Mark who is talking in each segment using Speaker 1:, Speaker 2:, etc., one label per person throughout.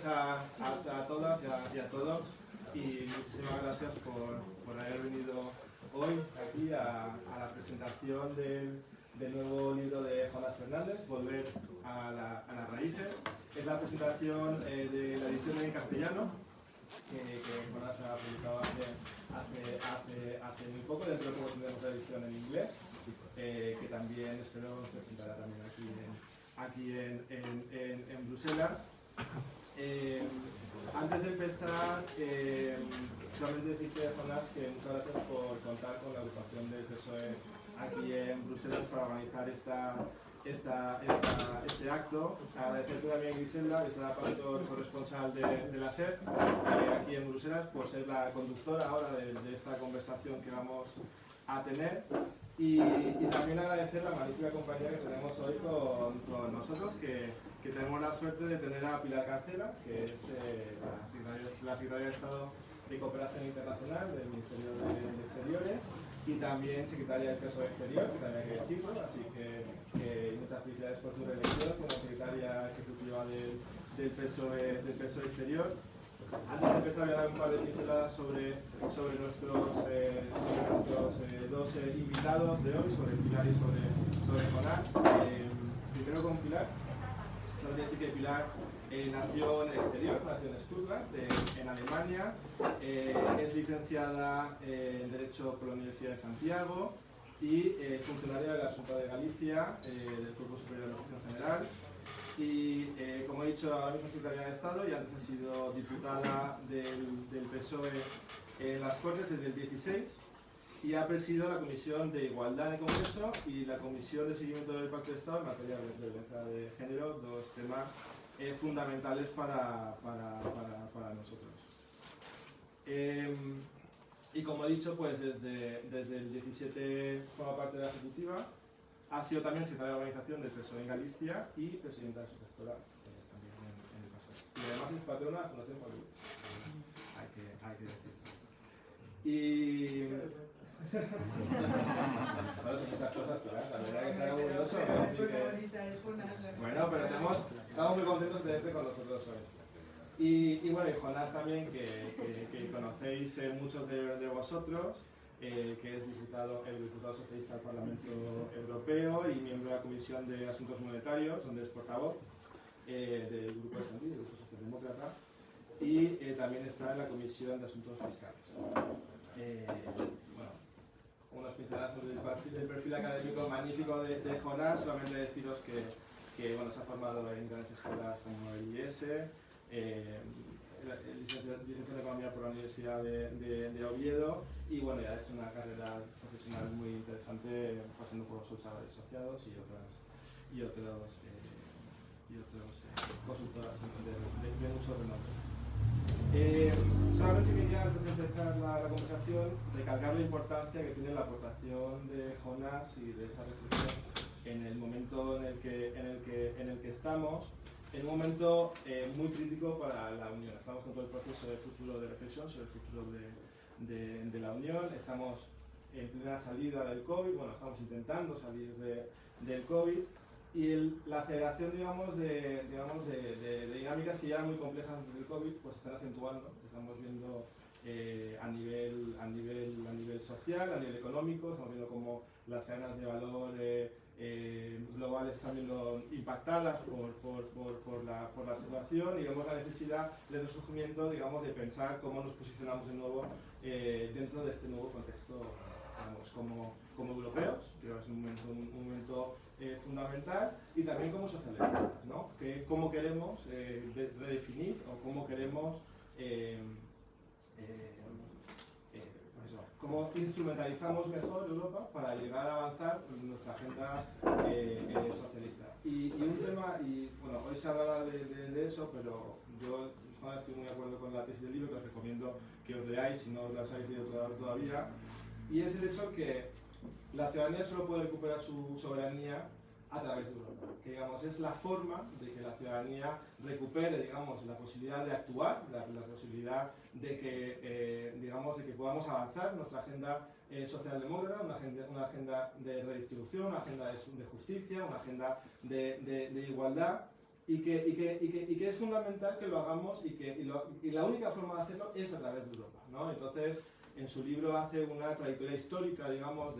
Speaker 1: noches a todas y a todos, y muchísimas gracias por haber venido hoy aquí a la presentación del nuevo libro de Jonás Fernández, Volver a las raíces. Es la presentación de la edición en castellano que Jonás ha publicado hace muy poco. Dentro de poco tendremos la edición en inglés, que también espero se presentará también aquí en Bruselas. Antes de empezar, solamente decirte, Jonás, que muchas gracias por contar con la agrupación del PSOE aquí en Bruselas para organizar este acto. Agradecerte también a Griselda, que será corresponsal de la SER aquí en Bruselas, por ser la conductora ahora de esta conversación que vamos a tener. Y también agradecer la magnífica compañía que tenemos hoy con nosotros, que tenemos la suerte de tener a Pilar Carcela, que es la secretaria de Estado de Cooperación Internacional del Ministerio de Exteriores, y también secretaria del PSOE Exterior, que también hay que decirlo, así que muchas felicidades por tu reelección como secretaria ejecutiva del PSOE Exterior. Antes de empezar, voy a dar un par de pinceladas sobre nuestros dos invitados de hoy, sobre Pilar y sobre Jonás. Primero con Pilar. Solo decir que Pilar nació en el exterior, nació en Stuttgart, en Alemania. Es licenciada en Derecho por la Universidad de Santiago y funcionaria de la Junta de Galicia, del Cuerpo Superior de la Administración General. Y como he dicho, ahora mismo es secretaria de Estado y antes ha sido diputada del PSOE en las Cortes desde el 16, y ha presidido la Comisión de Igualdad en el Congreso y la Comisión de Seguimiento del Pacto de Estado en materia de violencia de género, dos temas fundamentales para nosotros. Y como he dicho, pues desde el 17 forma parte de la Ejecutiva. Ha sido también secretaria de organización del PSOE en Galicia y presidenta de su gestora también en el pasado. Y además es patrona de la Fundación Juan Luis. Hay que decirlo. Y... bueno, son muchas cosas, claro. La verdad que está orgulloso. Bueno, pero estamos muy contentos de tenerte con nosotros hoy. Y bueno, y Jonás también, que conocéis muchos de vosotros, que es el diputado socialista del Parlamento Europeo y miembro de la Comisión de Asuntos Monetarios, donde es portavoz del Grupo de Santi, del Grupo Socialdemócrata, y también está en la Comisión de Asuntos Fiscales. Bueno, unas pinceladas del perfil académico magnífico de Jonás. Solamente deciros que bueno, se ha formado en grandes escuelas como el IES, licenciado en Economía por la Universidad de Oviedo, y bueno, ya ha hecho una carrera profesional muy interesante, pasando por sus salarios asociados y otros consultoras de mucho renombre. Solamente quería, antes de empezar la conversación, recalcar la importancia que tiene la aportación de Jonás y de esta reflexión en el momento en el que estamos, en un momento muy crítico para la Unión. Estamos con todo el proceso de futuro de reflexión sobre el futuro de la Unión. Estamos en plena salida del COVID, bueno, estamos intentando salir del COVID, y la aceleración, digamos, de dinámicas que ya eran muy complejas antes del COVID, pues se están acentuando. Estamos viendo a nivel social, a nivel económico, estamos viendo cómo las cadenas de valor globales están viendo impactadas por la situación, y vemos la necesidad de resurgimiento, digamos, de pensar cómo nos posicionamos de nuevo dentro de este nuevo contexto, digamos, como europeos. Creo que es un momento fundamental, y también como socialdemócratas, ¿no? Cómo queremos redefinir o cómo queremos cómo instrumentalizamos mejor Europa para llegar a avanzar en nuestra agenda socialista. Y un tema, y bueno, hoy se hablará de eso, pero yo estoy muy de acuerdo con la tesis del libro, que os recomiendo que os leáis si no lo habéis leído todavía, y es el hecho que la ciudadanía solo puede recuperar su soberanía a través de Europa, que digamos es la forma de que la ciudadanía recupere, digamos, la posibilidad de actuar, la posibilidad de que digamos, de que podamos avanzar nuestra agenda socialdemócrata, una agenda de redistribución, una agenda de justicia, una agenda de igualdad. y que es fundamental que lo hagamos y la única forma de hacerlo es a través de Europa, ¿no? Entonces, en su libro hace una trayectoria histórica, digamos,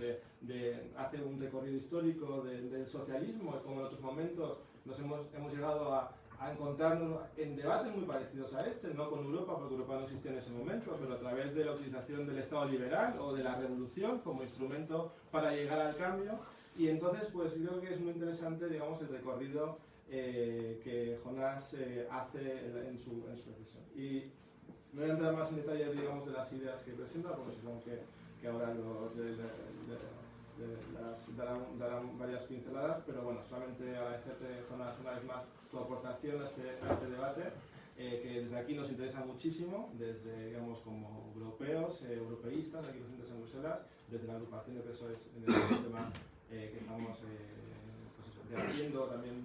Speaker 1: hace un recorrido histórico del socialismo, y como en otros momentos nos hemos llegado a encontrarnos en debates muy parecidos a este, no con Europa, porque Europa no existía en ese momento, pero a través de la utilización del Estado liberal o de la revolución como instrumento para llegar al cambio. Y entonces, pues creo que es muy interesante, digamos, el recorrido que Jonás hace en su reflexión. Y no voy a entrar más en detalle, digamos, de las ideas que presenta, porque supongo que ahora darán varias pinceladas, pero bueno, solamente agradecerte, Jonás, una vez más tu aportación a este debate, que desde aquí nos interesa muchísimo, desde, digamos, como europeos, europeístas, aquí presentes en Bruselas, desde la agrupación de que eso es en el tema que estamos pues eso, debatiendo también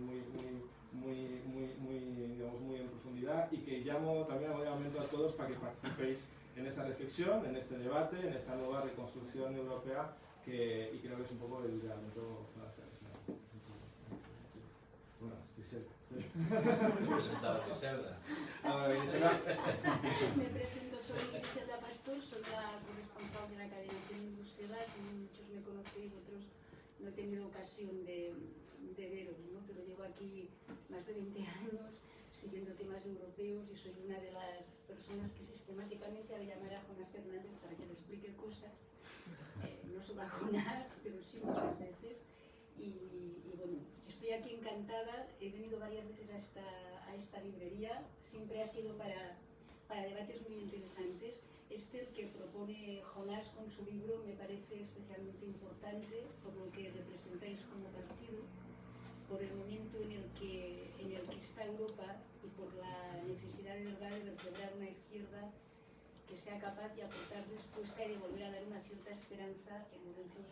Speaker 1: digamos, muy en profundidad, y que llamo también a todos para que participéis en esta reflexión, en este debate, en esta nueva reconstrucción europea, y creo que es un poco el liderazgo fundamental. Bueno, Griselda.
Speaker 2: Presentado Griselda.
Speaker 1: Griselda.
Speaker 3: Me presento, soy Griselda Pastor, soy la corresponsal de la cadena en Bruselas. Muchos me conocéis, otros no he tenido ocasión de veros, ¿no? Pero llevo aquí más de 20 años siguiendo temas europeos y soy una de las personas que sistemáticamente va a llamar a Jonás Fernández para que le explique cosas. No solo a Jonás, pero sí muchas veces. Y bueno, estoy aquí encantada, he venido varias veces a esta librería, siempre ha sido para debates muy interesantes. El que propone Jonás con su libro me parece especialmente importante por lo que representáis como partido, por el momento en el que está Europa y por la necesidad de verdad de vertebrar una izquierda que sea capaz de aportar respuesta y de volver a dar una cierta esperanza en momentos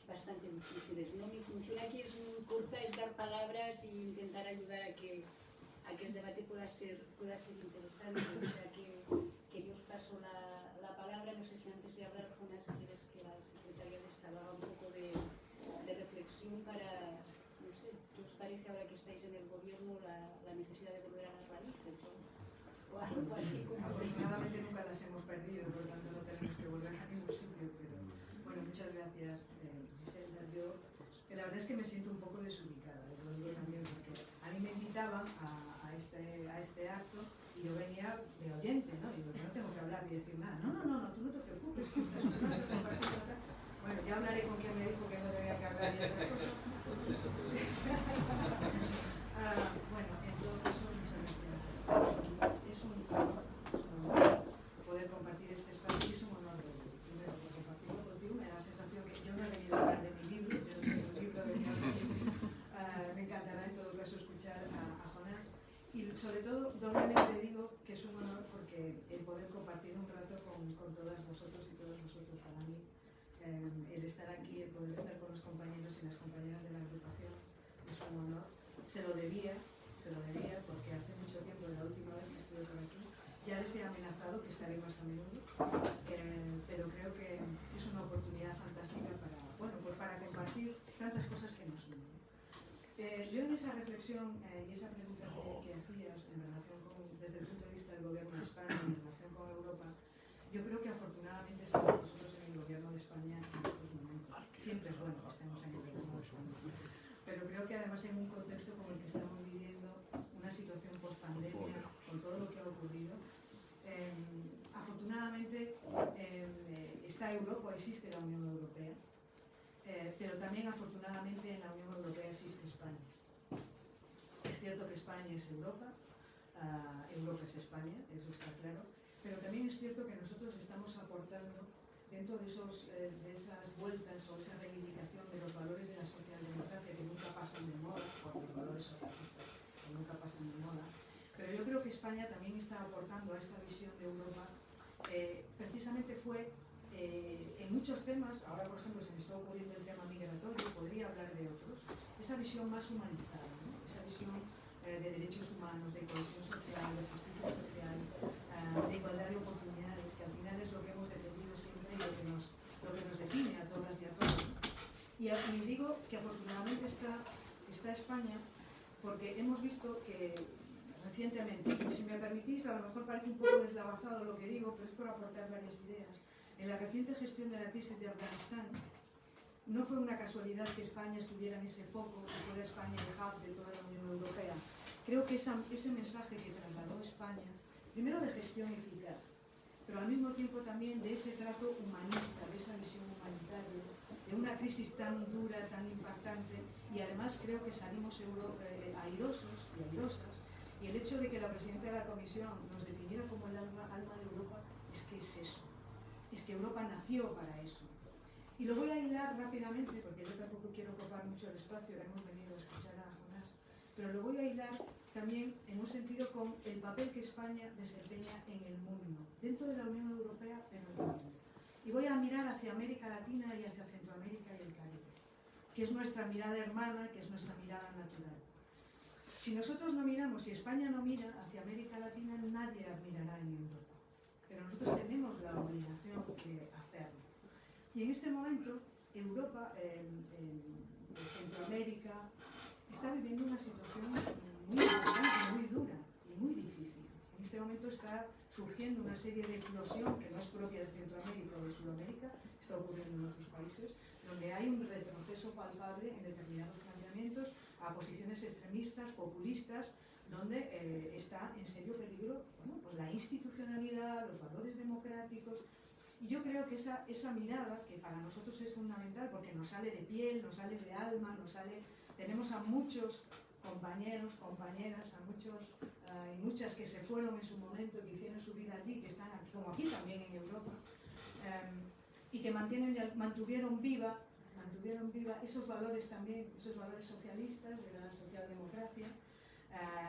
Speaker 3: bastante difíciles, ¿no? Mi función aquí es muy corta, es dar palabras e intentar ayudar a que el debate pueda ser interesante. O sea que yo os paso la palabra. No sé si antes de hablar, Jonás, quieres que la secretaria de Estado haga un poco de reflexión para, no sé, ¿qué os parece ahora que estáis en el gobierno la necesidad de volver a las raíces o algo así?
Speaker 4: Afortunadamente nunca las hemos perdido, por lo tanto no tenemos que volver a ningún sitio, pero bueno, muchas gracias, Griselda. Yo la verdad es que me siento un poco desubicada, lo digo también, porque a mí me invitaban a este acto y yo venía de oyente, ¿no? Digo, no tengo que hablar ni decir nada. No, tú no te preocupes, tú estás hablando, compartiendo acá. Bueno, ya hablaré con quien me dijo que no debía que hablar y estas cosas. Bueno, en todo caso, muchas gracias. Es un honor poder compartir este espacio y es un honor primero por compartirlo contigo. Me da la sensación que yo no he venido a hablar de mi libro, yo no tengo un libro, me encantará en todo caso escuchar a Jonás. Y sobre todo, doblemente digo que es un honor porque el poder compartir un rato con todas vosotros y todos vosotros, para mí, el estar aquí, el poder estar con los compañeros y las compañeras de la agrupación es un honor. Se lo debía porque hace mucho tiempo, de la última vez que estuve por aquí, ya les he amenazado que estaré más a menudo, pero creo que es una oportunidad fantástica para compartir tantas cosas que nos unen. Yo en esa reflexión y esa pregunta que hacías en relación desde el punto de vista del gobierno de España en relación con Europa, yo creo que afortunadamente estamos nosotros en el gobierno de España en estos momentos. Siempre es bueno que estemos en el gobierno de España, pero creo que además en un contexto como el que estamos viviendo, una situación post-pandemia, con todo lo que ha ocurrido, afortunadamente está Europa, existe la Unión Europea, pero también afortunadamente en la Unión Europea existe España. Es cierto que España es Europa, Europa es España, eso está claro, pero también es cierto que nosotros estamos aportando dentro de esas vueltas o esa reivindicación de los valores de la socialdemocracia que nunca pasan de moda, o los valores socialistas que nunca pasan de moda, pero yo creo que España también está aportando a esta visión de Europa. Precisamente fue en muchos temas, ahora por ejemplo se me está ocurriendo el tema migratorio, podría hablar de otros, esa visión más humanizada, ¿no? Esa visión de derechos humanos, de cohesión social, de justicia social, de igualdad de oportunidades, que al final es lo que hemos defendido siempre y lo que nos define a todas y a todos. Y digo que afortunadamente está España porque hemos visto que recientemente, y si me permitís, a lo mejor parece un poco deslavazado lo que digo, pero es por aportar varias ideas. En la reciente gestión de la crisis de Afganistán, no fue una casualidad que España estuviera en ese foco, que fuera España el hub de toda la Unión Europea. Creo que ese mensaje que trasladó España, primero de gestión eficaz, pero al mismo tiempo también de ese trato humanista, de esa visión humanitaria, de una crisis tan dura, tan impactante, y además creo que salimos airosos y airosas, y el hecho de que la presidenta de la Comisión nos definiera como el alma de Europa, es que es eso, es que Europa nació para eso. Y lo voy a hilar rápidamente, porque yo tampoco quiero ocupar mucho el espacio, hemos venido a escuchar a Jonás, pero lo voy a hilar también en un sentido con el papel que España desempeña en el mundo, dentro de la Unión Europea, pero en el mundo. Y voy a mirar hacia América Latina y hacia Centroamérica y el Caribe, que es nuestra mirada hermana, que es nuestra mirada natural. Si nosotros no miramos, si España no mira hacia América Latina, nadie mirará en Europa. Pero nosotros tenemos la obligación de hacerlo. Y en este momento, Europa, Centroamérica, está viviendo una situación muy dura y muy difícil. En este momento está surgiendo una serie de eclosión que no es propia de Centroamérica o de Sudamérica, está ocurriendo en otros países, donde hay un retroceso palpable en determinados planteamientos a posiciones extremistas, populistas, donde está en serio peligro, bueno, pues la institucionalidad, los valores democráticos. Y yo creo que esa mirada, que para nosotros es fundamental porque nos sale de piel, nos sale de alma, tenemos a muchos compañeros, compañeras, a muchos y muchas que se fueron en su momento, que hicieron su vida allí, que están aquí, como aquí también en Europa, y que mantuvieron viva esos valores también, esos valores socialistas, de la socialdemocracia,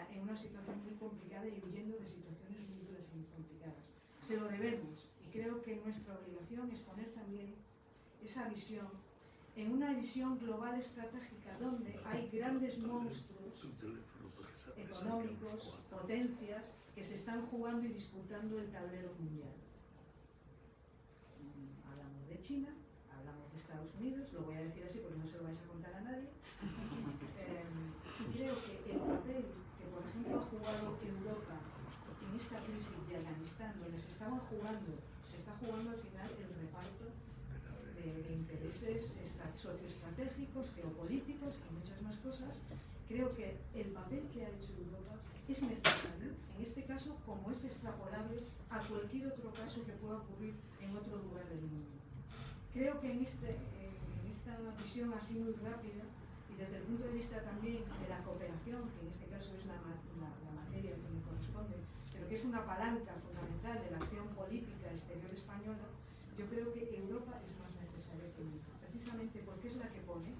Speaker 4: en una situación muy complicada y huyendo de situaciones muy duras y muy complicadas. Se lo debemos, y creo que nuestra obligación es poner también esa visión en una visión global estratégica donde hay grandes monstruos económicos, potencias, que se están jugando y disputando el tablero mundial. Hablamos de China, hablamos de Estados Unidos, lo voy a decir así porque no se lo vais a contar a nadie, y creo que el papel que, por ejemplo, ha jugado Europa en esta crisis de Afganistán, donde se está jugando al final el reparto de intereses socioestratégicos, geopolíticos y muchas más cosas. Creo que el papel que ha hecho Europa es necesario, en este caso, como es extrapolable a cualquier otro caso que pueda ocurrir en otro lugar del mundo. Creo que en esta visión así muy rápida, y desde el punto de vista también de la cooperación, que en este caso es la materia que me corresponde, pero que es una palanca fundamental de la acción política exterior española, yo creo que Europa es más necesaria que nunca, precisamente porque es la que pone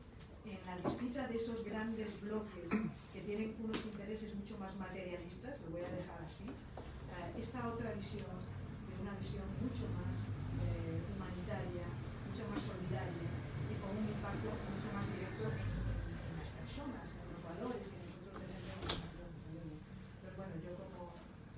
Speaker 4: en la disputa de esos grandes bloques que tienen unos intereses mucho más materialistas, lo voy a dejar así, esta otra visión, de una visión mucho más humanitaria, mucho más solidaria y con un impacto mucho más directo en las personas, en los valores que nosotros defendemos. Pero bueno, yo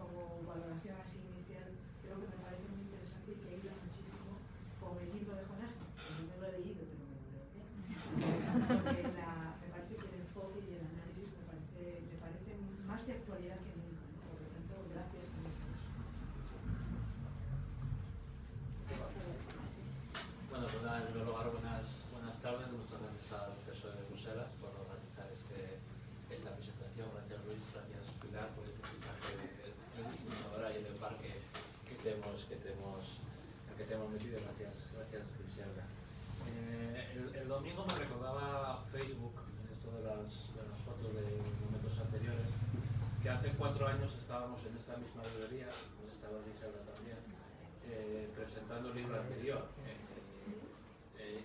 Speaker 4: como valoración así inicial, creo que me parece muy interesante y que ayuda muchísimo con el libro de Jonás, que no me lo he leído, pero me lo leo bien, porque me parece que el enfoque y el análisis me parece más de actualidad que nunca, ¿no? Por lo tanto, gracias a ustedes.
Speaker 2: Bueno, pues nada, en primer lugar, buenas tardes. Muchas gracias al profesor de Bruselas por organizar esta presentación. Gracias, Luis. Gracias, Pilar, por este mensaje de diseñadora y del parque que te hemos metido. Gracias, Griselda. El domingo me recordaba Facebook, en esto de las fotos de momentos anteriores, que hace 4 años estábamos en esta misma librería, pues estaba Griselda también, presentando el libro anterior.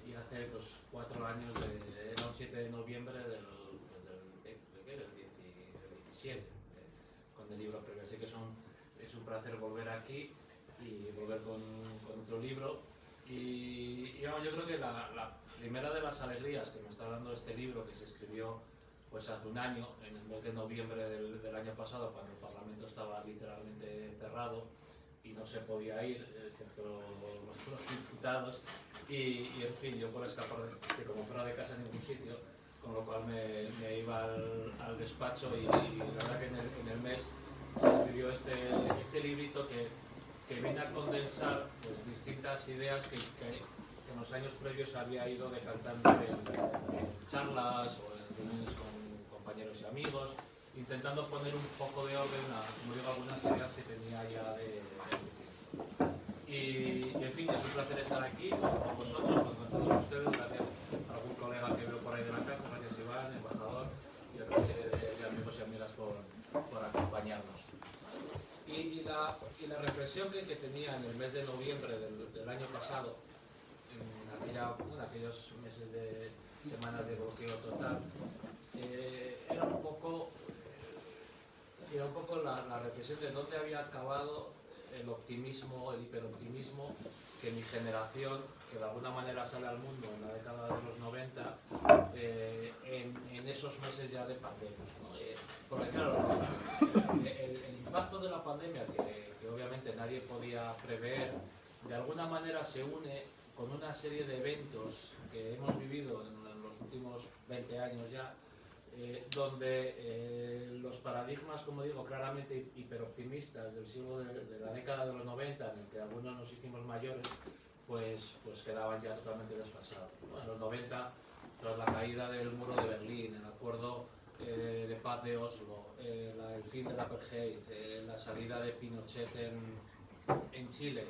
Speaker 2: Y hace 4 años, era un 7 de noviembre del 17, con el libro previo. Así que es un placer volver aquí y volver con otro libro. Y yo creo que la primera de las alegrías que me está dando este libro, que se escribió pues hace un año, en el mes de noviembre del año pasado, cuando el Parlamento estaba literalmente cerrado y no se podía ir, excepto los diputados, y en fin, yo por escapar de como fuera de casa en ningún sitio, con lo cual me iba al despacho y la verdad que en el mes se escribió este librito que viene a condensar pues, distintas ideas que en los años previos había ido decantando en charlas o en reuniones con compañeros y amigos, intentando poner un poco de orden a, como digo, algunas ideas que tenía ya y en fin, es un placer estar aquí con vosotros, con todos ustedes, gracias a algún colega que veo por ahí de la casa, gracias Iván, embajador, y otra serie de amigos y amigas por acompañarnos. Y la reflexión que tenía en el mes de noviembre del año pasado, en aquellos meses de semanas de bloqueo total, era un poco la reflexión de dónde había acabado el optimismo, el hiperoptimismo que mi generación, que de alguna manera sale al mundo en la década de los 90, en esos meses ya de pandemia, ¿no? Porque claro, el impacto de la pandemia, que obviamente nadie podía prever, de alguna manera se une con una serie de eventos que hemos vivido en los últimos 20 años ya, donde los paradigmas, como digo, claramente hiperoptimistas del siglo de la década de los 90, en el que algunos nos hicimos mayores, pues quedaban ya totalmente desfasados, ¿no? En los 90, tras la caída del muro de Berlín, el acuerdo de paz de Oslo, el fin del apartheid, la salida de Pinochet en Chile,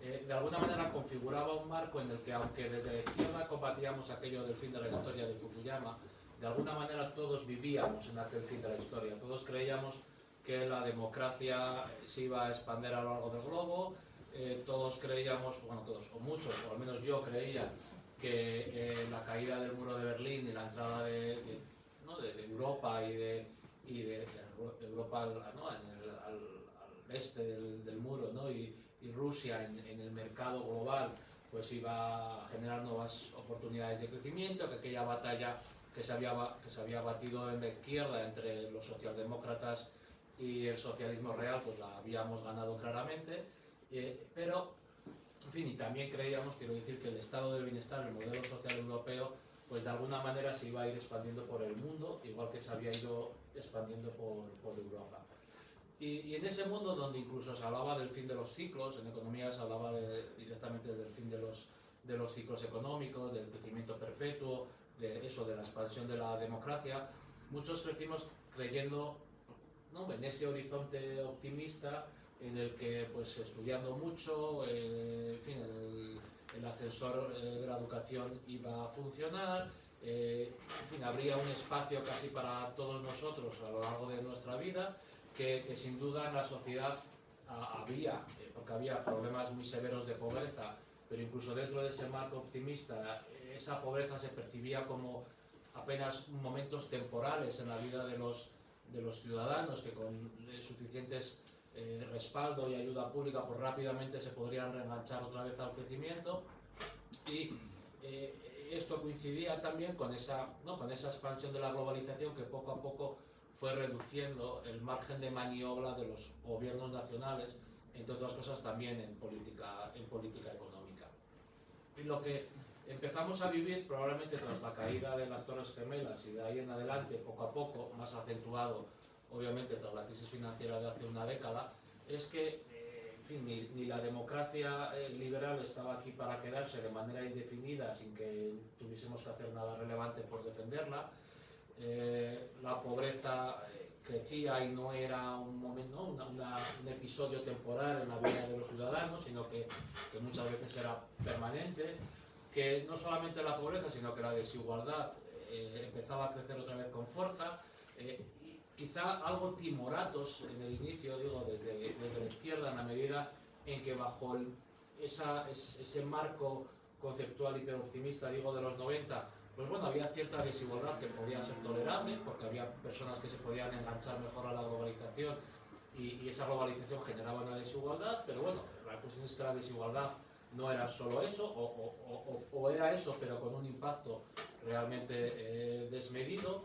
Speaker 2: de alguna manera configuraba un marco en el que, aunque desde la izquierda combatíamos aquello del fin de la historia de Fukuyama, de alguna manera todos vivíamos en aquel fin de la historia, todos creíamos que la democracia se iba a expandir a lo largo del globo, todos creíamos, bueno todos, o muchos, o al menos yo creía, que la caída del muro de Berlín y la entrada de Europa y de Europa al este del muro, ¿no? y Rusia en el mercado global, pues iba a generar nuevas oportunidades de crecimiento, que aquella batalla que se había batido en la izquierda entre los socialdemócratas y el socialismo real, pues la habíamos ganado claramente, pero, en fin, y también creíamos, quiero decir, que el estado del bienestar, el modelo social europeo, pues de alguna manera se iba a ir expandiendo por el mundo, igual que se había ido expandiendo por Europa. Y en ese mundo donde incluso se hablaba del fin de los ciclos, en economía se hablaba directamente del fin de los ciclos económicos, del crecimiento perpetuo, de la expansión de la democracia, muchos crecimos creyendo, ¿no?, en ese horizonte optimista en el que, pues, estudiando mucho, en fin, el ascensor de la educación iba a funcionar, en fin, habría un espacio casi para todos nosotros a lo largo de nuestra vida, que sin duda en la sociedad había, porque había problemas muy severos de pobreza, pero incluso dentro de ese marco optimista, esa pobreza se percibía como apenas momentos temporales en la vida de los ciudadanos, que con suficientes respaldo y ayuda pública pues rápidamente se podrían reenganchar otra vez al crecimiento. Y esto coincidía también con esa expansión de la globalización que poco a poco fue reduciendo el margen de maniobra de los gobiernos nacionales, entre otras cosas también en política económica. Y lo que empezamos a vivir probablemente tras la caída de las Torres Gemelas y de ahí en adelante, poco a poco, más acentuado obviamente tras la crisis financiera de hace una década, es que en fin, ni la democracia liberal estaba aquí para quedarse de manera indefinida sin que tuviésemos que hacer nada relevante por defenderla. La pobreza crecía y no era un momento, un episodio temporal en la vida de los ciudadanos, sino que muchas veces era permanente, que no solamente la pobreza, sino que la desigualdad empezaba a crecer otra vez con fuerza, y quizá algo timoratos en el inicio, digo, desde la izquierda, en la medida en que bajo ese marco conceptual hiperoptimista, digo, de los 90, pues bueno, había cierta desigualdad que podía ser tolerable, porque había personas que se podían enganchar mejor a la globalización y esa globalización generaba una desigualdad, pero bueno, la cuestión es que la desigualdad no era solo eso, o era eso, pero con un impacto realmente desmedido,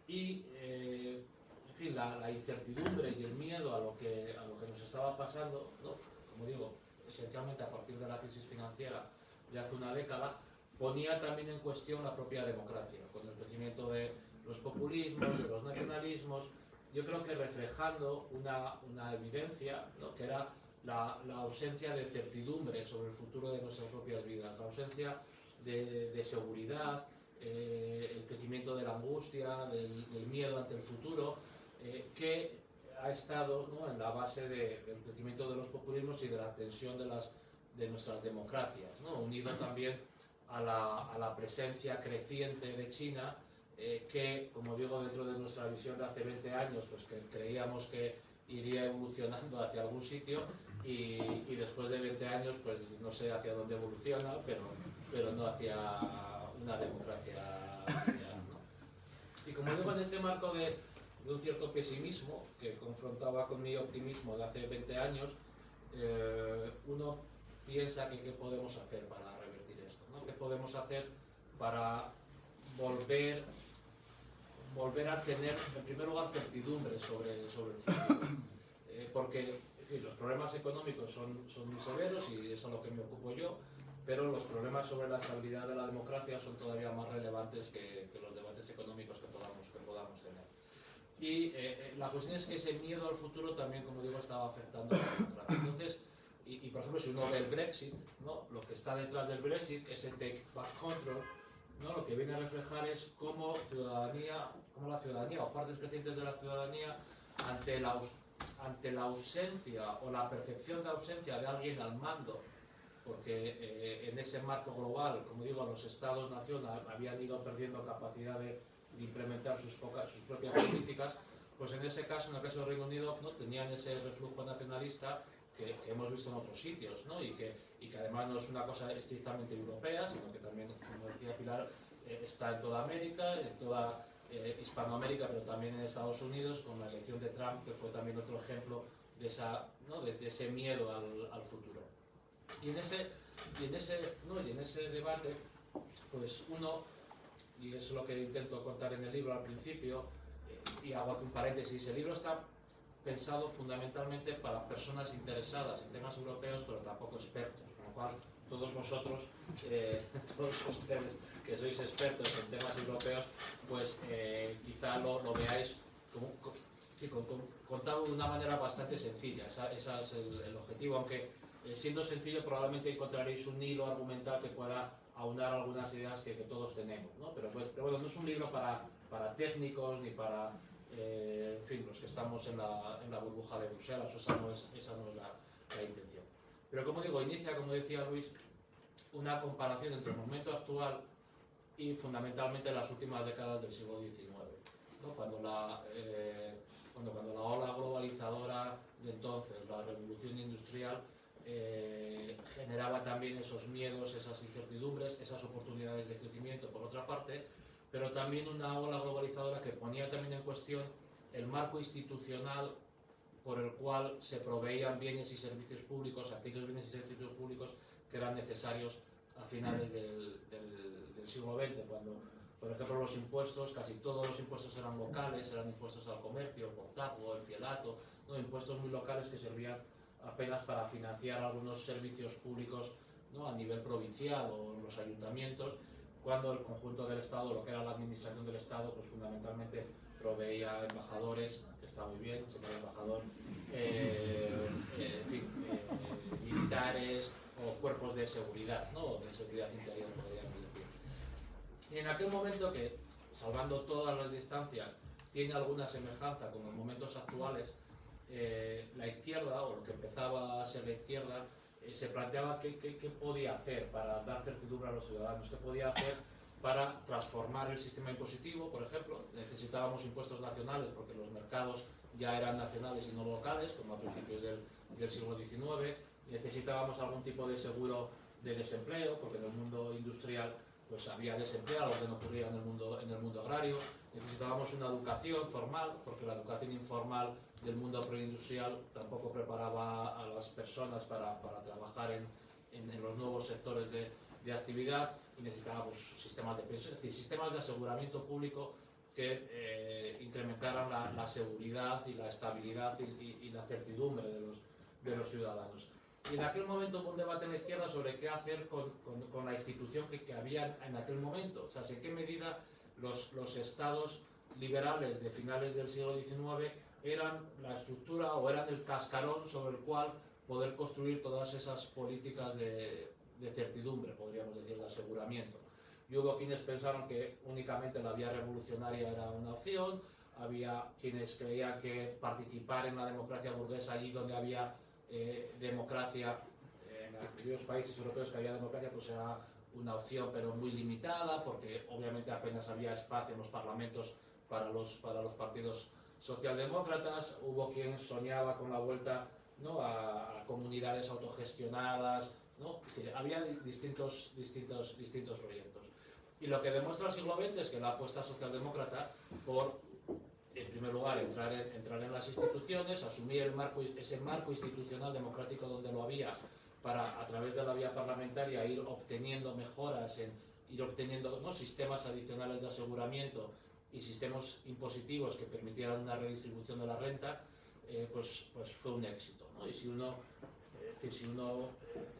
Speaker 2: y en fin, la incertidumbre y el miedo a lo que nos estaba pasando, ¿no?, como digo, esencialmente a partir de la crisis financiera de hace una década, ponía también en cuestión la propia democracia, con el crecimiento de los populismos, de los nacionalismos, yo creo que reflejando una evidencia, ¿no?, que era la ausencia de certidumbre sobre el futuro de nuestras propias vidas, la ausencia de seguridad, el crecimiento de la angustia, del miedo ante el futuro, que ha estado, ¿no?, en la base del crecimiento de los populismos y de la tensión de nuestras democracias, ¿no?, unido también a la presencia creciente de China, que, como digo, dentro de nuestra visión de hace 20 años, pues que creíamos que iría evolucionando hacia algún sitio, y después de 20 años, pues no sé hacia dónde evoluciona, pero no hacia una democracia real, ¿no? Y como digo, en este marco de un cierto pesimismo que confrontaba con mi optimismo de hace 20 años, uno piensa que qué podemos hacer para revertir esto, ¿no? ¿Qué podemos hacer para volver a tener, en primer lugar, certidumbre sobre el futuro? Porque, en fin, los problemas económicos son muy severos y es a lo que me ocupo yo, pero los problemas sobre la estabilidad de la democracia son todavía más relevantes que los debates económicos que podamos tener. Y la cuestión es que ese miedo al futuro también, como digo, estaba afectando a la democracia. Entonces, y por ejemplo, si uno ve el Brexit, ¿no?, lo que está detrás del Brexit, ese take back control, ¿no?, lo que viene a reflejar es cómo la ciudadanía o partes crecientes de la ciudadanía, ante la ausencia o la percepción de ausencia de alguien al mando, porque en ese marco global, como digo, los estados-nación habían ido perdiendo capacidad de implementar sus propias políticas, pues en ese caso, en el caso del Reino Unido, ¿no?, tenían ese reflujo nacionalista que hemos visto en otros sitios, ¿no?, y que además no es una cosa estrictamente europea, sino que también, como decía Pilar, está en toda América, en toda Hispanoamérica, pero también en Estados Unidos, con la elección de Trump, que fue también otro ejemplo de ese miedo al futuro. Y en ese debate, pues uno, y es lo que intento contar en el libro al principio, y hago aquí un paréntesis, el libro está pensado fundamentalmente para personas interesadas en temas europeos, pero tampoco expertos, con lo cual todos vosotros, todos ustedes que sois expertos en temas europeos, pues quizá lo veáis contado de una manera bastante sencilla. Ese es el objetivo, aunque siendo sencillo probablemente encontraréis un hilo argumental que pueda aunar algunas ideas que todos tenemos, ¿no? Pero bueno, no es un libro para técnicos ni para en fin, los que estamos en la burbuja de Bruselas, esa no es la intención. Pero como digo, inicia, como decía Luis, una comparación entre el momento actual y fundamentalmente las últimas décadas del siglo XIX, ¿no?, cuando la ola globalizadora de entonces, la revolución industrial, generaba también esos miedos, esas incertidumbres, esas oportunidades de crecimiento por otra parte, pero también una ola globalizadora que ponía también en cuestión el marco institucional por el cual se proveían bienes y servicios públicos, aquellos bienes y servicios públicos que eran necesarios a finales del siglo XX, cuando, por ejemplo, los impuestos, casi todos los impuestos eran locales, eran impuestos al comercio, el portazo, el fielato, ¿no?, impuestos muy locales que servían apenas para financiar algunos servicios públicos, ¿no?, a nivel provincial o los ayuntamientos, cuando el conjunto del Estado, lo que era la administración del Estado, pues fundamentalmente proveía embajadores, que está muy bien, señor embajador, en fin, militares o cuerpos de seguridad, ¿no?, de seguridad interior, podríamos decir. Y en aquel momento que, salvando todas las distancias, tiene alguna semejanza con los momentos actuales, la izquierda, o lo que empezaba a ser la izquierda, se planteaba qué podía hacer para dar certidumbre a los ciudadanos, qué podía hacer para transformar el sistema impositivo. Por ejemplo, necesitábamos impuestos nacionales porque los mercados ya eran nacionales y no locales, como a principios del siglo XIX. Necesitábamos algún tipo de seguro de desempleo, porque en el mundo industrial pues había desempleo, algo que no ocurría en el mundo agrario. Necesitábamos una educación formal, porque la educación informal del mundo preindustrial tampoco preparaba a las personas para trabajar en los nuevos sectores de actividad, y necesitábamos sistemas de pensión, es decir, sistemas de aseguramiento público que incrementaran la seguridad y la estabilidad y la certidumbre de los ciudadanos. Y en aquel momento hubo un debate en la izquierda sobre qué hacer con la institución que había en aquel momento. O sea, en qué medida los estados liberales de finales del siglo XIX eran la estructura o eran el cascarón sobre el cual poder construir todas esas políticas de certidumbre, podríamos decir, de aseguramiento. Y hubo quienes pensaron que únicamente la vía revolucionaria era una opción, había quienes creían que participar en la democracia burguesa allí donde había democracia, en aquellos países europeos que había democracia, pues era una opción pero muy limitada, porque obviamente apenas había espacio en los parlamentos para los partidos socialdemócratas. Hubo quien soñaba con la vuelta, ¿no?, a comunidades autogestionadas, ¿no? Es decir, había distintos proyectos. Y lo que demuestra el siglo XX es que la apuesta socialdemócrata por, en primer lugar, entrar en las instituciones, asumir ese marco institucional democrático donde lo había, para, a través de la vía parlamentaria, ir obteniendo mejoras, ir obteniendo, ¿no?, sistemas adicionales de aseguramiento y sistemas impositivos que permitieran una redistribución de la renta, pues fue un éxito, ¿no? Y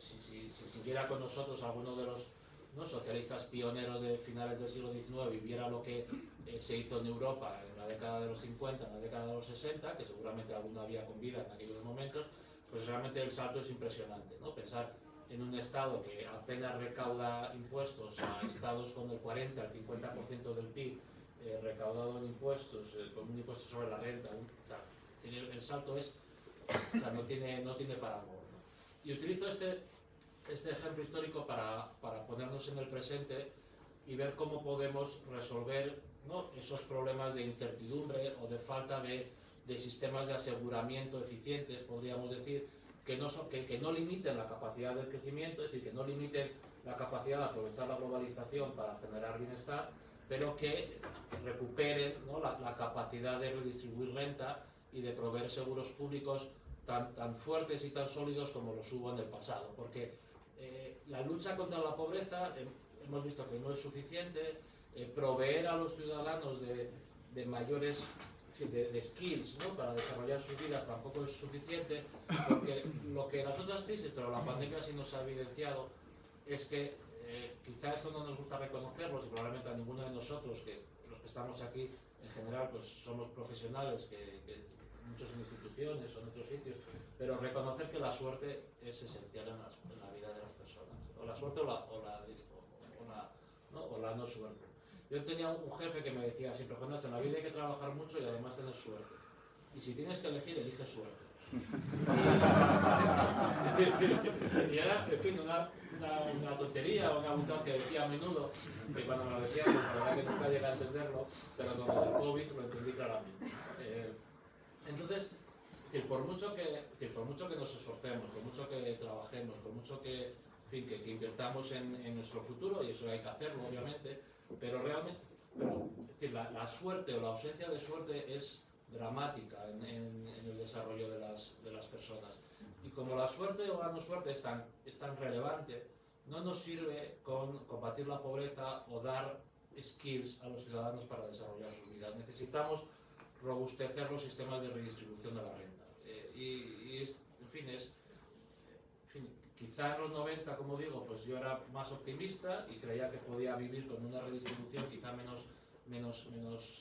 Speaker 2: si siguiera con nosotros alguno de los, ¿no?, socialistas pioneros de finales del siglo XIX y viera lo que se hizo en Europa en la década de los 50, en la década de los 60, que seguramente alguno había con vida en aquellos momentos, pues realmente el salto es impresionante, ¿no? Pensar en un Estado que apenas recauda impuestos a estados con el 40, el 50% del PIB recaudado en impuestos, con un impuesto sobre la renta, el salto es, no tiene parangón, ¿no? Y utilizo este ejemplo histórico para ponernos en el presente y ver cómo podemos resolver, ¿no?, esos problemas de incertidumbre o de falta de sistemas de aseguramiento eficientes, podríamos decir, que no limiten la capacidad del crecimiento, es decir, que no limiten la capacidad de aprovechar la globalización para generar bienestar, pero que recuperen, ¿no?, la capacidad de redistribuir renta y de proveer seguros públicos tan fuertes y tan sólidos como los hubo en el pasado. Porque la lucha contra la pobreza hemos visto que no es suficiente, proveer a los ciudadanos de mayores de skills, ¿no?, para desarrollar sus vidas tampoco es suficiente, porque lo que las otras crisis, pero la pandemia sí nos ha evidenciado, es que quizá esto no nos gusta reconocerlo, y probablemente a ninguno de nosotros, que los que estamos aquí en general pues somos profesionales, que muchos en instituciones o en otros sitios, pero reconocer que la suerte es esencial en la vida de las personas, o la suerte o la no suerte. Yo tenía un jefe que me decía siempre, Juan, en la vida hay que trabajar mucho y además tener suerte. Y si tienes que elegir, elige suerte. Y era, en fin, una tontería, una buntón que decía a menudo, que cuando me lo decía, pues la verdad que nunca llegué a entenderlo, pero con el COVID lo entendí claramente. Entonces, por mucho que nos esforcemos, por mucho que trabajemos, por mucho que invirtamos en nuestro futuro, y eso hay que hacerlo, obviamente, pero realmente, la suerte o la ausencia de suerte es dramática en el desarrollo de las personas. Y como la suerte o la no suerte es tan relevante, no nos sirve con combatir la pobreza o dar skills a los ciudadanos para desarrollar sus vidas. Necesitamos robustecer los sistemas de redistribución de la renta. Quizá en los 90, como digo, pues yo era más optimista y creía que podía vivir con una redistribución quizá menos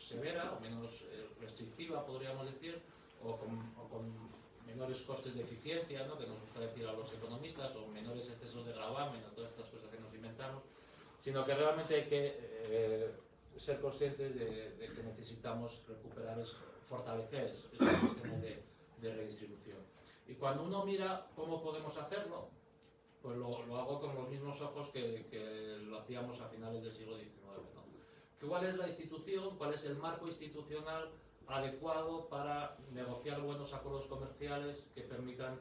Speaker 2: severa o menos restrictiva, podríamos decir, o con menores costes de eficiencia, ¿no?, que nos gusta decir a los economistas, o menores excesos de gravamen, o todas estas cosas que nos inventamos, sino que realmente hay que ser conscientes de que necesitamos fortalecer esos sistemas de redistribución. Y cuando uno mira cómo podemos hacerlo, pues lo hago con los mismos ojos que lo hacíamos a finales del siglo XIX, ¿no? ¿Cuál es la institución, cuál es el marco institucional adecuado para negociar buenos acuerdos comerciales que permitan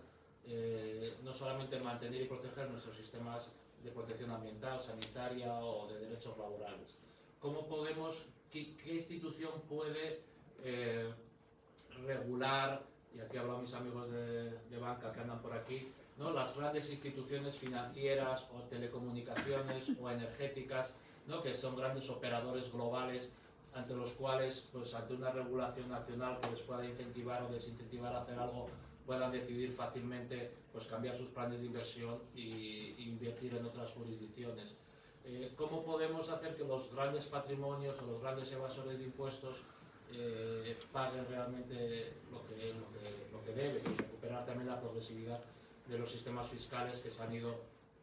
Speaker 2: no solamente mantener y proteger nuestros sistemas de protección ambiental, sanitaria o de derechos laborales? ¿Qué institución puede regular, y aquí hablo a mis amigos de banca que andan por aquí, ¿no?, las grandes instituciones financieras o telecomunicaciones o energéticas, ¿no?, que son grandes operadores globales ante los cuales, pues ante una regulación nacional que les pueda incentivar o desincentivar a hacer algo, puedan decidir fácilmente pues cambiar sus planes de inversión e invertir en otras jurisdicciones? ¿Cómo podemos hacer que los grandes patrimonios o los grandes evasores de impuestos paguen realmente lo que debe, y recuperar también la progresividad de los sistemas fiscales que se han ido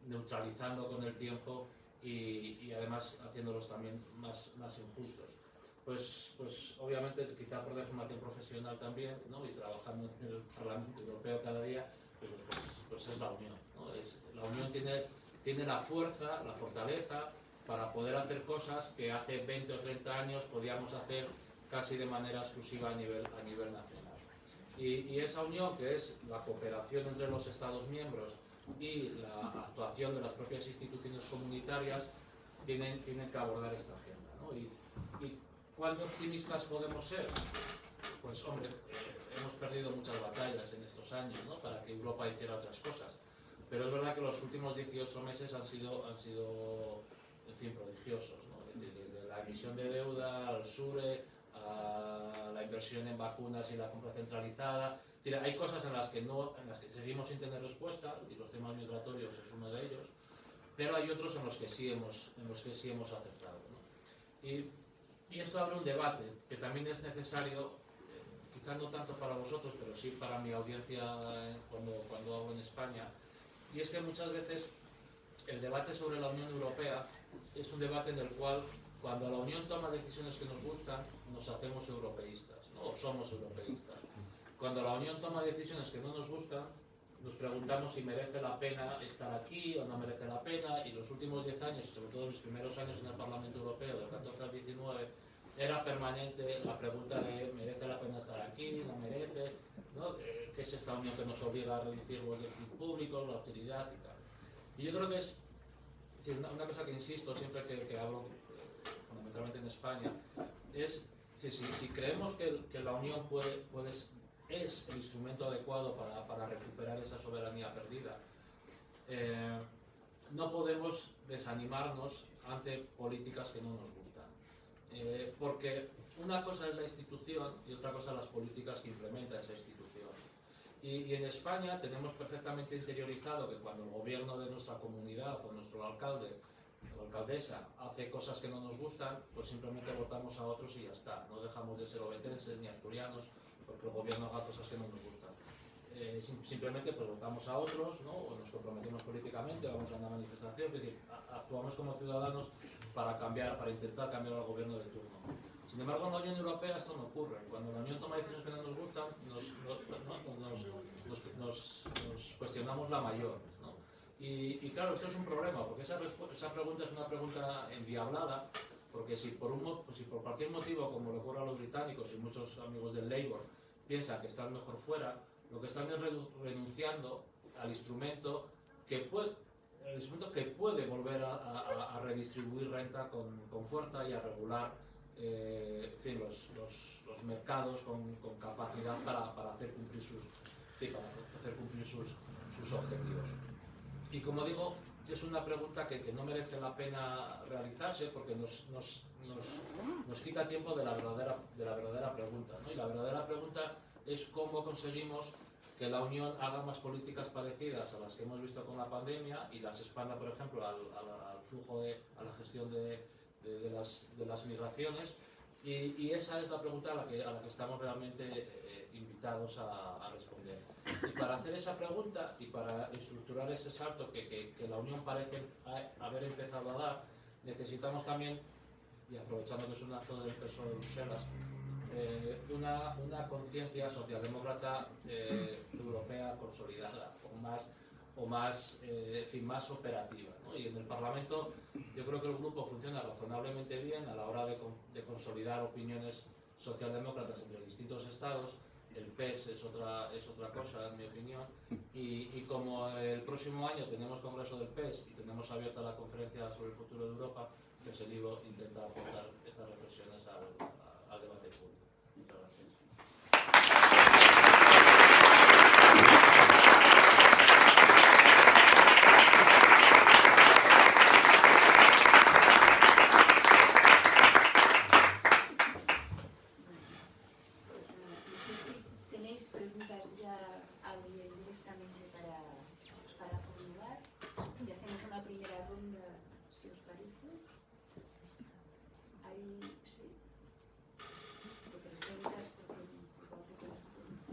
Speaker 2: neutralizando con el tiempo y además haciéndolos también más injustos. Pues obviamente, quizá por deformación profesional también, ¿no? Y trabajando en el Parlamento Europeo cada día, pues es la Unión, ¿no? La Unión tiene la fuerza, la fortaleza para poder hacer cosas que hace 20 o 30 años podíamos hacer casi de manera exclusiva a nivel nacional. Y esa unión, que es la cooperación entre los Estados miembros y la actuación de las propias instituciones comunitarias, tienen que abordar esta agenda, ¿no? Y ¿cuánto optimistas podemos ser? Pues hombre, hemos perdido muchas batallas en estos años, ¿no? Para que Europa hiciera otras cosas. Pero es verdad que los últimos 18 meses han sido en fin, prodigiosos, ¿no? Es decir, desde la emisión de deuda, al SURE, a la inversión en vacunas y la compra centralizada. Es decir, hay cosas en las que seguimos sin tener respuesta, y los temas migratorios es uno de ellos, pero hay otros en los que sí hemos acertado, ¿no? Y esto abre un debate que también es necesario, quizás no tanto para vosotros, pero sí para mi audiencia cuando hablo en España, y es que muchas veces el debate sobre la Unión Europea es un debate en el cual, cuando la Unión toma decisiones que nos gustan, nos hacemos europeístas, ¿no? O somos europeístas. Cuando la Unión toma decisiones que no nos gustan, nos preguntamos si merece la pena estar aquí o no merece la pena, y los últimos 10 años, y sobre todo mis primeros años en el Parlamento Europeo, del 14 al 19, era permanente la pregunta de ¿merece la pena estar aquí? ¿No merece? ¿No? ¿Qué es esta unión que nos obliga a reducir los déficits públicos, la austeridad y tal? Y yo creo que es una cosa que insisto siempre que hablo, fundamentalmente en España, es si creemos que la unión es el instrumento adecuado para recuperar esa soberanía perdida, no podemos desanimarnos ante políticas que no nos gustan. Porque una cosa es la institución y otra cosa las políticas que implementa esa institución. Y en España tenemos perfectamente interiorizado que cuando el gobierno de nuestra comunidad o nuestro alcalde o alcaldesa hace cosas que no nos gustan, pues simplemente votamos a otros y ya está. No dejamos de ser obetenses ni asturianos porque el gobierno haga cosas que no nos gustan. Simplemente pues votamos a otros, ¿no? O nos comprometemos políticamente, vamos a una manifestación, es decir, actuamos como ciudadanos para intentar cambiar al gobierno de turno. Sin embargo, en la Unión Europea esto no ocurre. Cuando la Unión toma decisiones que no nos gustan, nos cuestionamos la mayor, ¿no? Y claro, esto es un problema, porque esa pregunta es una pregunta endiablada, porque si por cualquier motivo, como le ocurre a los británicos y muchos amigos del Labour, piensan que están mejor fuera, lo que están es renunciando al instrumento que puede volver a redistribuir renta con fuerza y a regular los mercados con capacidad para hacer cumplir sus objetivos. Y como digo, es una pregunta que no merece la pena realizarse porque nos quita tiempo de la verdadera pregunta, ¿no? Y la verdadera pregunta es cómo conseguimos que la Unión haga más políticas parecidas a las que hemos visto con la pandemia y las expanda, por ejemplo, al flujo a la gestión de las migraciones, y esa es la pregunta a la que estamos realmente invitados a responder. Y para hacer esa pregunta y para estructurar ese salto que la Unión parece haber empezado a dar, necesitamos también, y aprovechando que es un acto del PSOE de Bruselas, una conciencia socialdemócrata europea consolidada, más operativa, ¿no? Y en el Parlamento yo creo que el grupo funciona razonablemente bien a la hora de consolidar opiniones socialdemócratas entre distintos estados. El PES es otra cosa, en mi opinión, y como el próximo año tenemos Congreso del PES y tenemos abierta la conferencia sobre el futuro de Europa, pues el libro intenta aportar estas reflexiones al debate público. Muchas gracias.
Speaker 3: ¿Tenéis preguntas ya directamente para formular? Y hacemos una primera ronda, si os parece. Ahí, sí.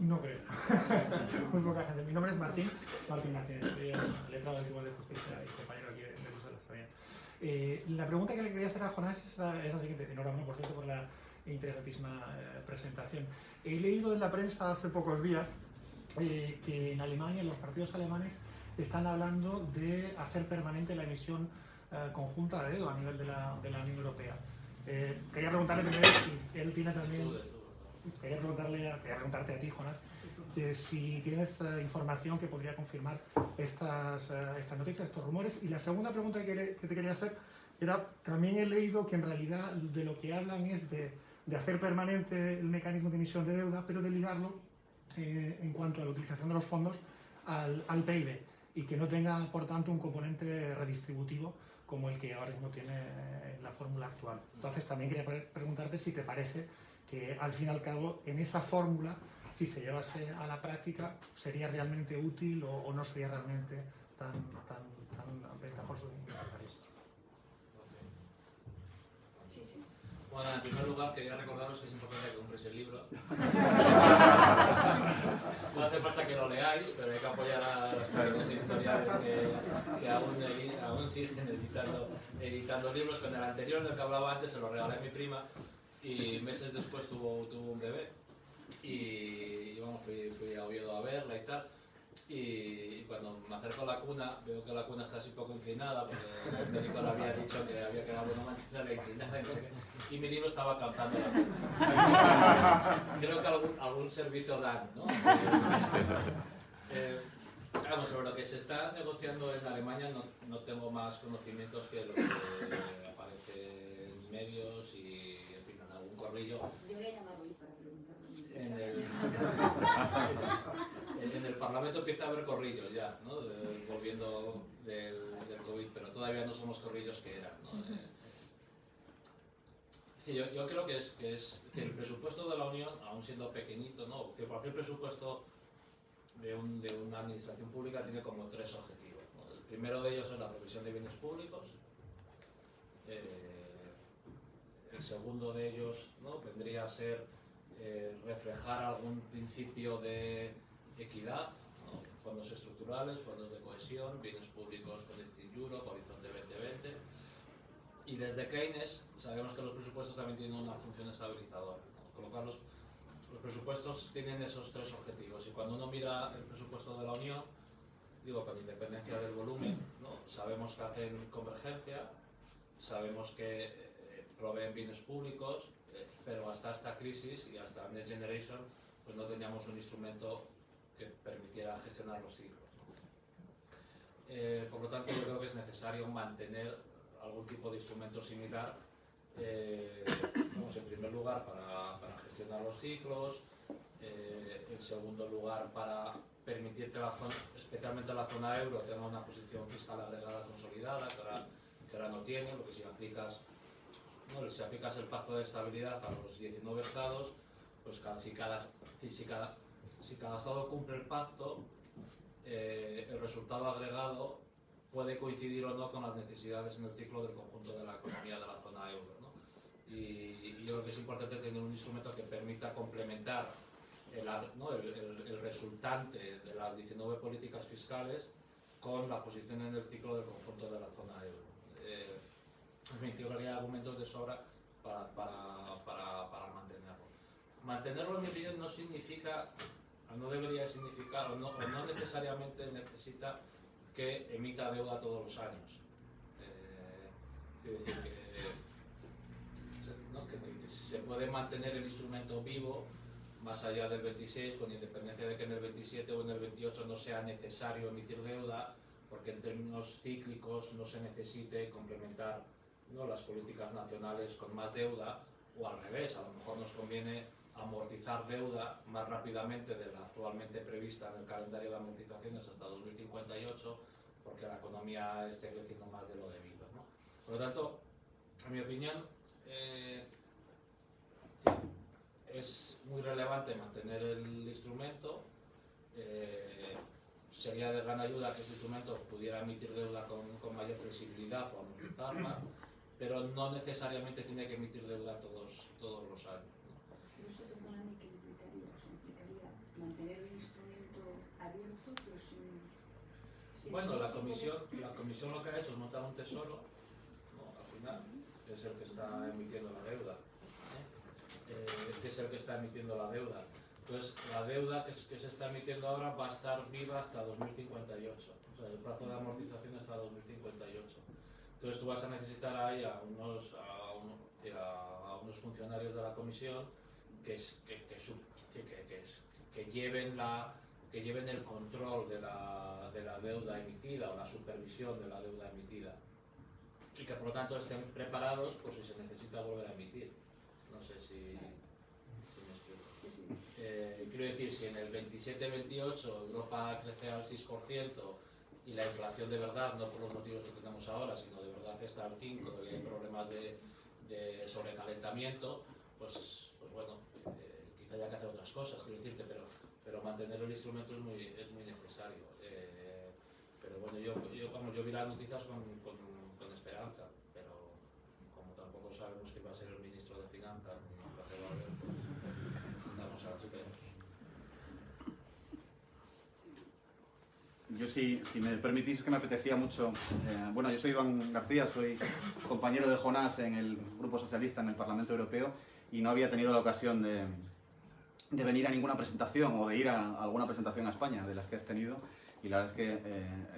Speaker 5: No creo. Muy poca gente. Mi nombre es Martín Martínez, soy el letrado del Tribunal de Justicia y compañero aquí de Bruselas también. La pregunta que le quería hacer a Jonás es la siguiente. Enhorabuena, por cierto, por la interesantísima presentación. He leído en la prensa hace pocos días que en Alemania, en los partidos alemanes, están hablando de hacer permanente la emisión conjunta de deuda a nivel de la Unión Europea. Quería preguntarle primero si él tiene también... Quería preguntarte a ti, Jonás, si tienes información que podría confirmar estas noticias, estos rumores. Y la segunda pregunta que te quería hacer era, también he leído que en realidad de lo que hablan es de hacer permanente el mecanismo de emisión de deuda, pero de ligarlo en cuanto a la utilización de los fondos al PIB y que no tenga, por tanto, un componente redistributivo como el que ahora mismo tiene la fórmula actual. Entonces, también quería preguntarte si te parece que, al fin y al cabo, en esa fórmula, si se llevase a la práctica, sería realmente útil o no sería realmente tan ventajoso en este país.
Speaker 3: Sí, sí.
Speaker 2: Bueno, en primer lugar, quería recordaros que es importante que compréis el libro. No hace falta que lo leáis, pero hay que apoyar a las pequeñas editoriales que aún siguen editando libros. Con el anterior, del que hablaba antes, se lo regalé a mi prima y meses después tuvo un bebé. Y bueno, fui a Oviedo a verla y tal. Y cuando me acerco a la cuna, veo que la cuna está así poco inclinada, porque el médico le había dicho que había quedado una manera inclinada y no sé qué. Y mi libro estaba calzando la cuna. Creo que algún servicio dan, ¿no? Vamos, sobre lo que se está negociando en Alemania no tengo más conocimientos que lo que aparece en medios y, en fin, en algún corrillo.
Speaker 3: Yo le he llamado hoy para preguntarle.
Speaker 2: En el Parlamento empieza a haber corrillos ya, ¿no? Volviendo del COVID, pero todavía no somos corrillos que eran, ¿no? Yo creo que es decir, el presupuesto de la Unión, aún siendo pequeñito, ¿no? Cualquier presupuesto de una administración pública tiene como tres objetivos, ¿no? El primero de ellos es la provisión de bienes públicos. El segundo de ellos, ¿no?, vendría a ser reflejar algún principio de equidad, ¿no? Fondos estructurales, fondos de cohesión, bienes públicos con Connecting Europe, Horizonte 2020. Y desde Keynes sabemos que los presupuestos también tienen una función estabilizadora, ¿no? Con lo cual los presupuestos tienen esos tres objetivos. Y cuando uno mira el presupuesto de la Unión, digo, con independencia del volumen, ¿no?, sabemos que hacen convergencia, sabemos que proveen bienes públicos, pero hasta esta crisis y hasta Next Generation pues no teníamos un instrumento que permitiera gestionar los ciclos, ¿no? Por lo tanto, yo creo que es necesario mantener algún tipo de instrumento similar, en primer lugar para gestionar los ciclos, en segundo lugar para permitir que especialmente la zona euro tenga una posición fiscal agregada consolidada, que ahora no tiene, lo que si aplicas el pacto de estabilidad a los 19 estados, pues si cada estado cumple el pacto, el resultado agregado puede coincidir o no con las necesidades en el ciclo del conjunto de la economía de la zona euro, ¿no? Y yo creo que es importante tener un instrumento que permita complementar el resultante de las 19 políticas fiscales con la posición en el ciclo del conjunto de la zona euro. En fin, creo que hay argumentos de sobra para mantenerlo. Mantenerlo, en mi opinión, no significa, no debería significar, o no necesariamente necesita que emita deuda todos los años. Quiero decir que se puede mantener el instrumento vivo más allá del 26, con independencia de que en el 27 o en el 28 no sea necesario emitir deuda, porque en términos cíclicos no se necesite complementar, ¿no?, las políticas nacionales con más deuda, o al revés, a lo mejor nos conviene amortizar deuda más rápidamente de la actualmente prevista en el calendario de amortizaciones hasta 2058, porque la economía esté creciendo más de lo debido, ¿no? Por lo tanto, en mi opinión, es muy relevante mantener el instrumento. Sería de gran ayuda que este instrumento pudiera emitir deuda con mayor flexibilidad o amortizarla, pero no necesariamente tiene que emitir deuda todos los años, ¿no?
Speaker 3: Nosotros, perdóname, que implicaría mantener
Speaker 2: Bueno, la comisión lo que ha hecho es montar un tesoro, ¿no? Al final, que es el que está emitiendo la deuda. Entonces, la deuda que se está emitiendo ahora va a estar viva hasta 2058. O sea, el plazo de amortización está 2058. Entonces, tú vas a necesitar ahí a unos funcionarios de la comisión que lleven el control de la deuda emitida o la supervisión de la deuda emitida y que por lo tanto estén preparados por si se necesita volver a emitir. No sé si me explico. Quiero decir, si en el 27-28 Europa crece al 6% y la inflación de verdad, no por los motivos que tenemos ahora, sino de verdad que está al 5% y hay problemas de sobrecalentamiento, pues bueno, quizá haya que hacer otras cosas, quiero decirte, pero mantener el instrumento es muy necesario. Pero bueno, yo vi las noticias con esperanza, pero como tampoco sabemos quién va a ser el ministro de Finanzas ni lo que va a haber, estamos a la espera.
Speaker 6: Yo si me permitís, que me apetecía mucho, bueno, yo soy Iván García, soy compañero de Jonás en el Grupo Socialista en el Parlamento Europeo y no había tenido la ocasión de venir a ninguna presentación o de ir a alguna presentación a España de las que has tenido, y la verdad es que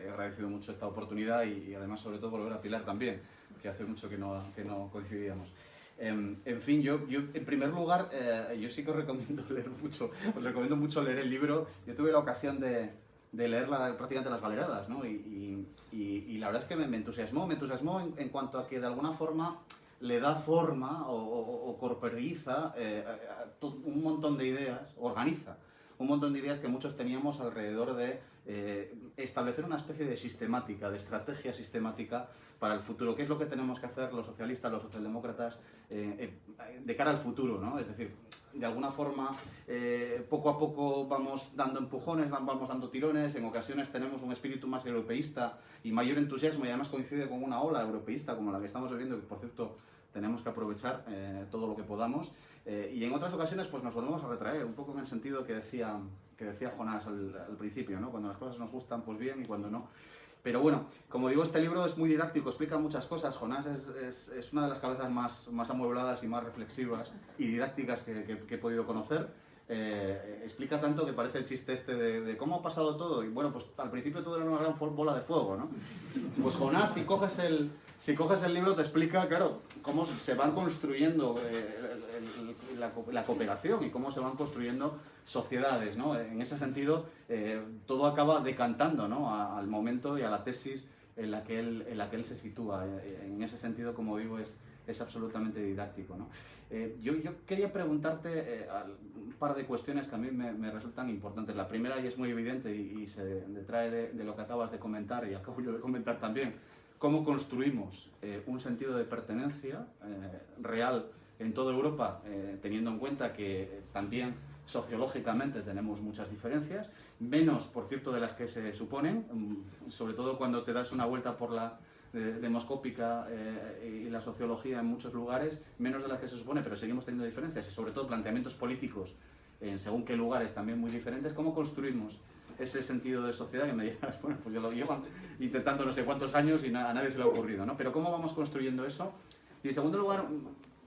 Speaker 6: he agradecido mucho esta oportunidad y además sobre todo volver a Pilar también, que hace mucho que no coincidíamos. En fin, yo en primer lugar, yo sí que os recomiendo mucho leer el libro. Yo tuve la ocasión de leer prácticamente las galeradas, ¿no? Y la verdad es que me entusiasmó en cuanto a que de alguna forma le da forma o corporiza un montón de ideas, organiza un montón de ideas que muchos teníamos alrededor de establecer una especie de sistemática, de estrategia sistemática para el futuro. ¿Qué es lo que tenemos que hacer los socialistas, los socialdemócratas de cara al futuro, ¿no? Es decir, de alguna forma, poco a poco vamos dando empujones, vamos dando tirones, en ocasiones tenemos un espíritu más europeísta y mayor entusiasmo y además coincide con una ola europeísta como la que estamos viviendo, que por cierto tenemos que aprovechar todo lo que podamos. Y en otras ocasiones pues nos volvemos a retraer, un poco en el sentido que decía Jonás al principio, ¿no? Cuando las cosas nos gustan, pues bien, y cuando no. Pero bueno, como digo, este libro es muy didáctico, explica muchas cosas. Jonás es una de las cabezas más amuebladas y más reflexivas y didácticas que he podido conocer. Explica tanto que parece el chiste este de cómo ha pasado todo. Y bueno, pues al principio todo era una gran bola de fuego, ¿no? Pues Jonás, si coges el libro, te explica, claro, cómo se van construyendo la cooperación y cómo se van construyendo sociedades, ¿no? En ese sentido, todo acaba decantando, ¿no? Al momento y a la tesis en la que él se sitúa. En ese sentido, como digo, es absolutamente didáctico, ¿no? Yo quería preguntarte un par de cuestiones que a mí me resultan importantes. La primera, y es muy evidente y se detrae de lo que acabas de comentar y acabo yo de comentar también, cómo construimos un sentido de pertenencia real en toda Europa, teniendo en cuenta que también sociológicamente tenemos muchas diferencias, menos, por cierto, de las que se suponen, sobre todo cuando te das una vuelta por la demoscópica y la sociología en muchos lugares, menos de las que se supone, pero seguimos teniendo diferencias y sobre todo planteamientos políticos en según qué lugares también muy diferentes. ¿Cómo construimos ese sentido de sociedad? Que me dirás, bueno, pues yo lo llevo intentando no sé cuántos años y a nadie se le ha ocurrido, ¿no? Pero ¿cómo vamos construyendo eso? Y en segundo lugar,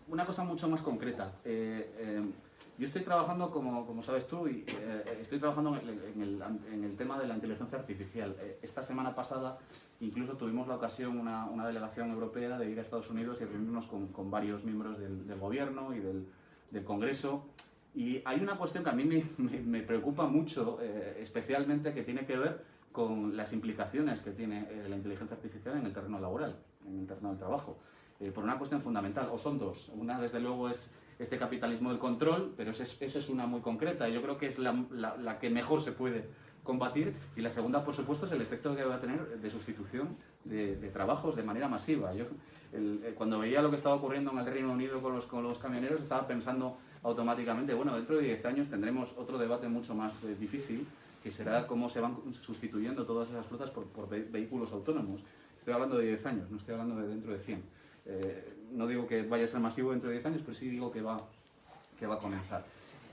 Speaker 6: una cosa mucho más concreta. Yo estoy trabajando, como sabes tú, y estoy trabajando en el tema de la inteligencia artificial. Esta semana pasada incluso tuvimos la ocasión, una delegación europea, de ir a Estados Unidos y reunirnos con varios miembros del gobierno y del Congreso. Y hay una cuestión que a mí me preocupa mucho, especialmente, que tiene que ver con las implicaciones que tiene la inteligencia artificial en el terreno laboral, en el terreno del trabajo. Por una cuestión fundamental, o son dos. Una, desde luego, es este capitalismo del control, pero esa es una muy concreta, y yo creo que es la que mejor se puede combatir, y la segunda, por supuesto, es el efecto que va a tener de sustitución de trabajos de manera masiva. Yo, cuando veía lo que estaba ocurriendo en el Reino Unido con los camioneros, estaba pensando automáticamente, bueno, dentro de 10 años tendremos otro debate mucho más difícil, que será cómo se van sustituyendo todas esas flotas por vehículos autónomos. Estoy hablando de 10 años, no estoy hablando de dentro de 100. No digo que vaya a ser masivo dentro de 10 años, pero sí digo que va a comenzar.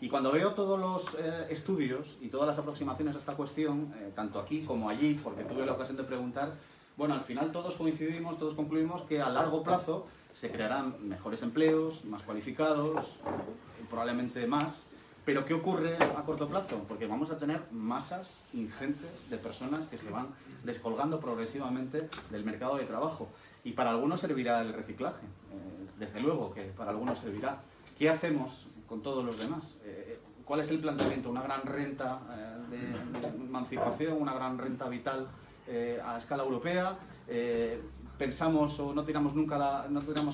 Speaker 6: Y cuando veo todos los estudios y todas las aproximaciones a esta cuestión, tanto aquí como allí, porque tuve la ocasión de preguntar, bueno, al final todos coincidimos, todos concluimos que a largo plazo se crearán mejores empleos, más cualificados, probablemente más. Pero ¿qué ocurre a corto plazo? Porque vamos a tener masas ingentes de personas que se van descolgando progresivamente del mercado de trabajo. Y para algunos servirá el reciclaje, desde luego que para algunos servirá. ¿Qué hacemos con todos los demás? ¿Cuál es el planteamiento? ¿Una gran renta de emancipación, una gran renta vital a escala europea? ¿Pensamos o no tiramos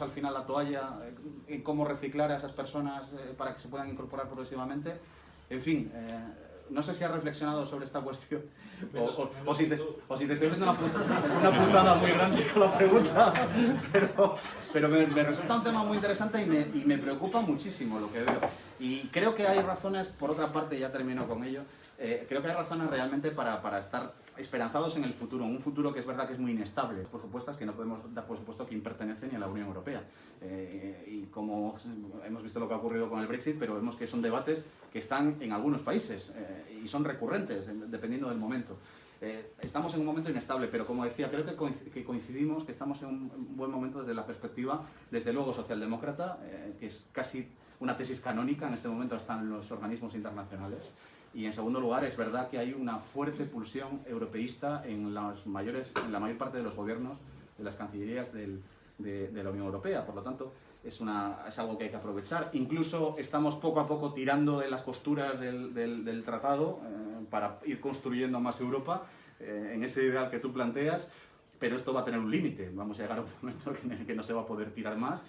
Speaker 6: al final la toalla en cómo reciclar a esas personas para que se puedan incorporar progresivamente? En fin, no sé si has reflexionado sobre esta cuestión o si te estoy haciendo una puntada muy grande con la pregunta, pero me resulta un tema muy interesante y me preocupa muchísimo lo que veo. Y creo que hay razones, por otra parte, ya termino con ello, creo que hay razones realmente para estar esperanzados en el futuro, un futuro que es verdad que es muy inestable, por supuesto que no podemos dar por supuesto quién pertenece ni a la Unión Europea. Y como hemos visto lo que ha ocurrido con el Brexit, pero vemos que son debates que están en algunos países y son recurrentes dependiendo del momento. Estamos en un momento inestable, pero como decía, creo que coincidimos que estamos en un buen momento desde la perspectiva, desde luego, socialdemócrata, que es casi una tesis canónica en este momento hasta en los organismos internacionales. Y en segundo lugar, es verdad que hay una fuerte pulsión europeísta en la mayor parte de los gobiernos, de las cancillerías de la Unión Europea. Por lo tanto, es algo que hay que aprovechar. Incluso estamos poco a poco tirando de las costuras del tratado para ir construyendo más Europa en ese ideal que tú planteas, pero esto va a tener un límite. Vamos a llegar a un momento en el que no se va a poder tirar más.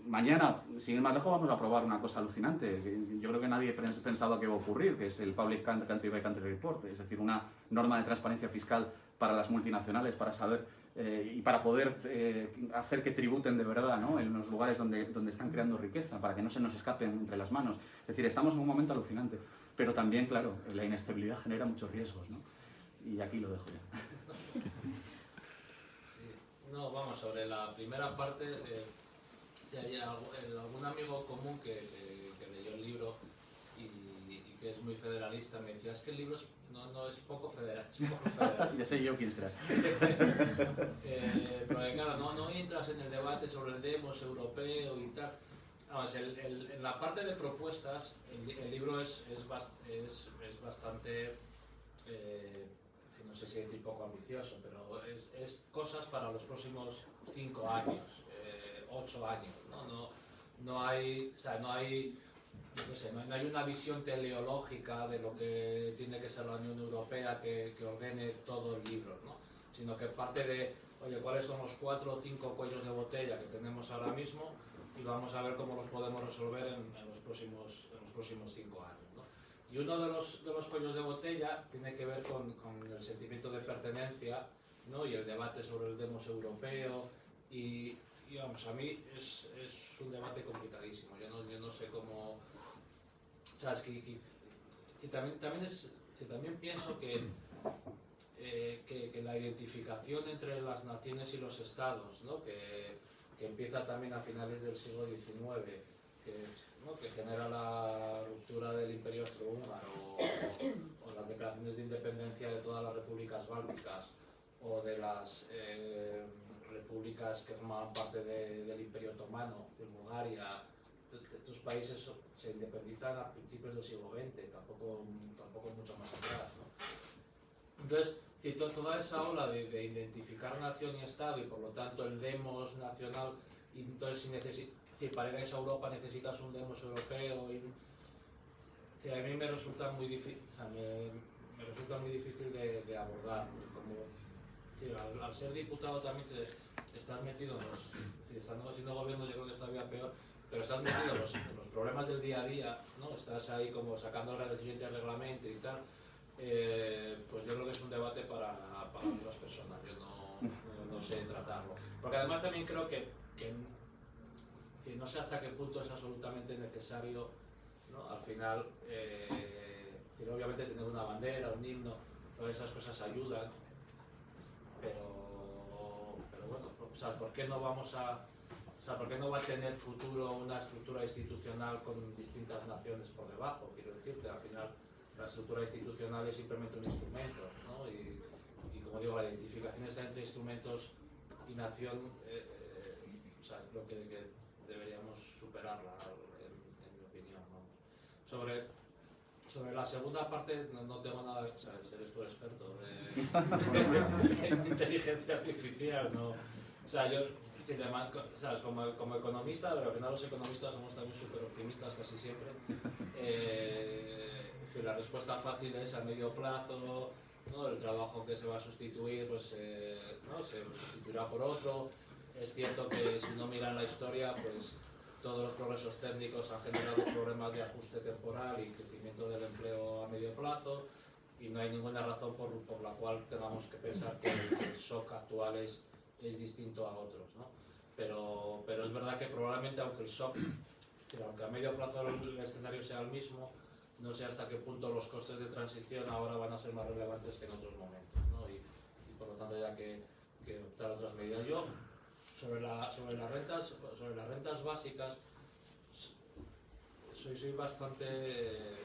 Speaker 6: Mañana, sin ir más lejos, vamos a probar una cosa alucinante. Yo creo que nadie pensaba que iba a ocurrir, que es el Public Country by Country Report, es decir, una norma de transparencia fiscal para las multinacionales, para saber y para poder hacer que tributen de verdad, ¿no?, en los lugares donde están creando riqueza, para que no se nos escapen entre las manos. Es decir, estamos en un momento alucinante, pero también, claro, la inestabilidad genera muchos riesgos, ¿no? Y aquí lo dejo ya.
Speaker 2: Sí. No, vamos, sobre la primera parte... hay algún amigo común que leyó el libro y que es muy federalista, me decía, es que el libro no es poco federal.
Speaker 6: Ya sé yo quién será.
Speaker 2: Pero claro, no entras en el debate sobre el demos europeo y tal. Vamos, en la parte de propuestas, el libro es bastante, no sé si decir poco ambicioso, pero es cosas para los próximos 5 años. 8 años, ¿no? No hay una visión teleológica de lo que tiene que ser la Unión Europea que ordene todo el libro, ¿no? Sino que parte de, oye, cuáles son los 4 o 5 cuellos de botella que tenemos ahora mismo y vamos a ver cómo los podemos resolver en los próximos 5 años, ¿no? Y uno de los cuellos de botella tiene que ver con el sentimiento de pertenencia, ¿no?, y el debate sobre el demos europeo y vamos, a mí es un debate complicadísimo. Yo no sé cómo... ¿Sabes? Que también pienso que la identificación entre las naciones y los estados, ¿no?, que empieza también a finales del siglo XIX, que genera la ruptura del Imperio Austrohúngaro o las declaraciones de independencia de todas las repúblicas bálticas o de las... repúblicas que formaban parte del Imperio Otomano, de Bulgaria. Estos países se independizan a principios del siglo XX, tampoco mucho más atrás, ¿no? Entonces, toda esa ola de identificar nación y Estado y por lo tanto el demos nacional, y entonces si para ir a esa Europa necesitas un demos europeo, a mí me resulta muy difícil, de abordar, al ser diputado también estás metido estando siendo gobierno, yo creo que está todavía peor, pero estás metido en los problemas del día a día, ¿no? Estás ahí como sacando el siguiente reglamento y tal, pues yo creo que es un debate para otras personas, yo no sé tratarlo. Porque además también creo que no sé hasta qué punto es absolutamente necesario, ¿no?, al final, obviamente tener una bandera, un himno, todas esas cosas ayudan, pero bueno, ¿sabes? ¿Por qué no vamos a sea, ¿por qué no va a tener futuro una estructura institucional con distintas naciones por debajo? Quiero decirte, al final la estructura institucional es simplemente un instrumento, ¿no? Y como digo, la identificación está entre instrumentos y nación, o sea, creo que deberíamos superarla, en mi opinión, ¿no? Sobre la segunda parte no tengo nada, o sea, eres tú experto de inteligencia artificial, ¿no? O sea, yo, ¿sabes? Como economista, pero al final los economistas somos también súper optimistas casi siempre. La respuesta fácil es a medio plazo, ¿no? El trabajo que se va a sustituir pues, ¿no? Se sustituirá por otro. Es cierto que si uno mira en la historia, pues todos los progresos técnicos han generado problemas de ajuste temporal y crecimiento del empleo a medio plazo, y no hay ninguna razón por la cual tengamos que pensar que el shock actual es distinto a otros, ¿no? Pero es verdad que probablemente, aunque el shock, aunque a medio plazo el escenario sea el mismo, no sé hasta qué punto los costes de transición ahora van a ser más relevantes que en otros momentos, ¿no? Y por lo tanto haya que optar otras medidas. Yo, sobre las rentas básicas, soy bastante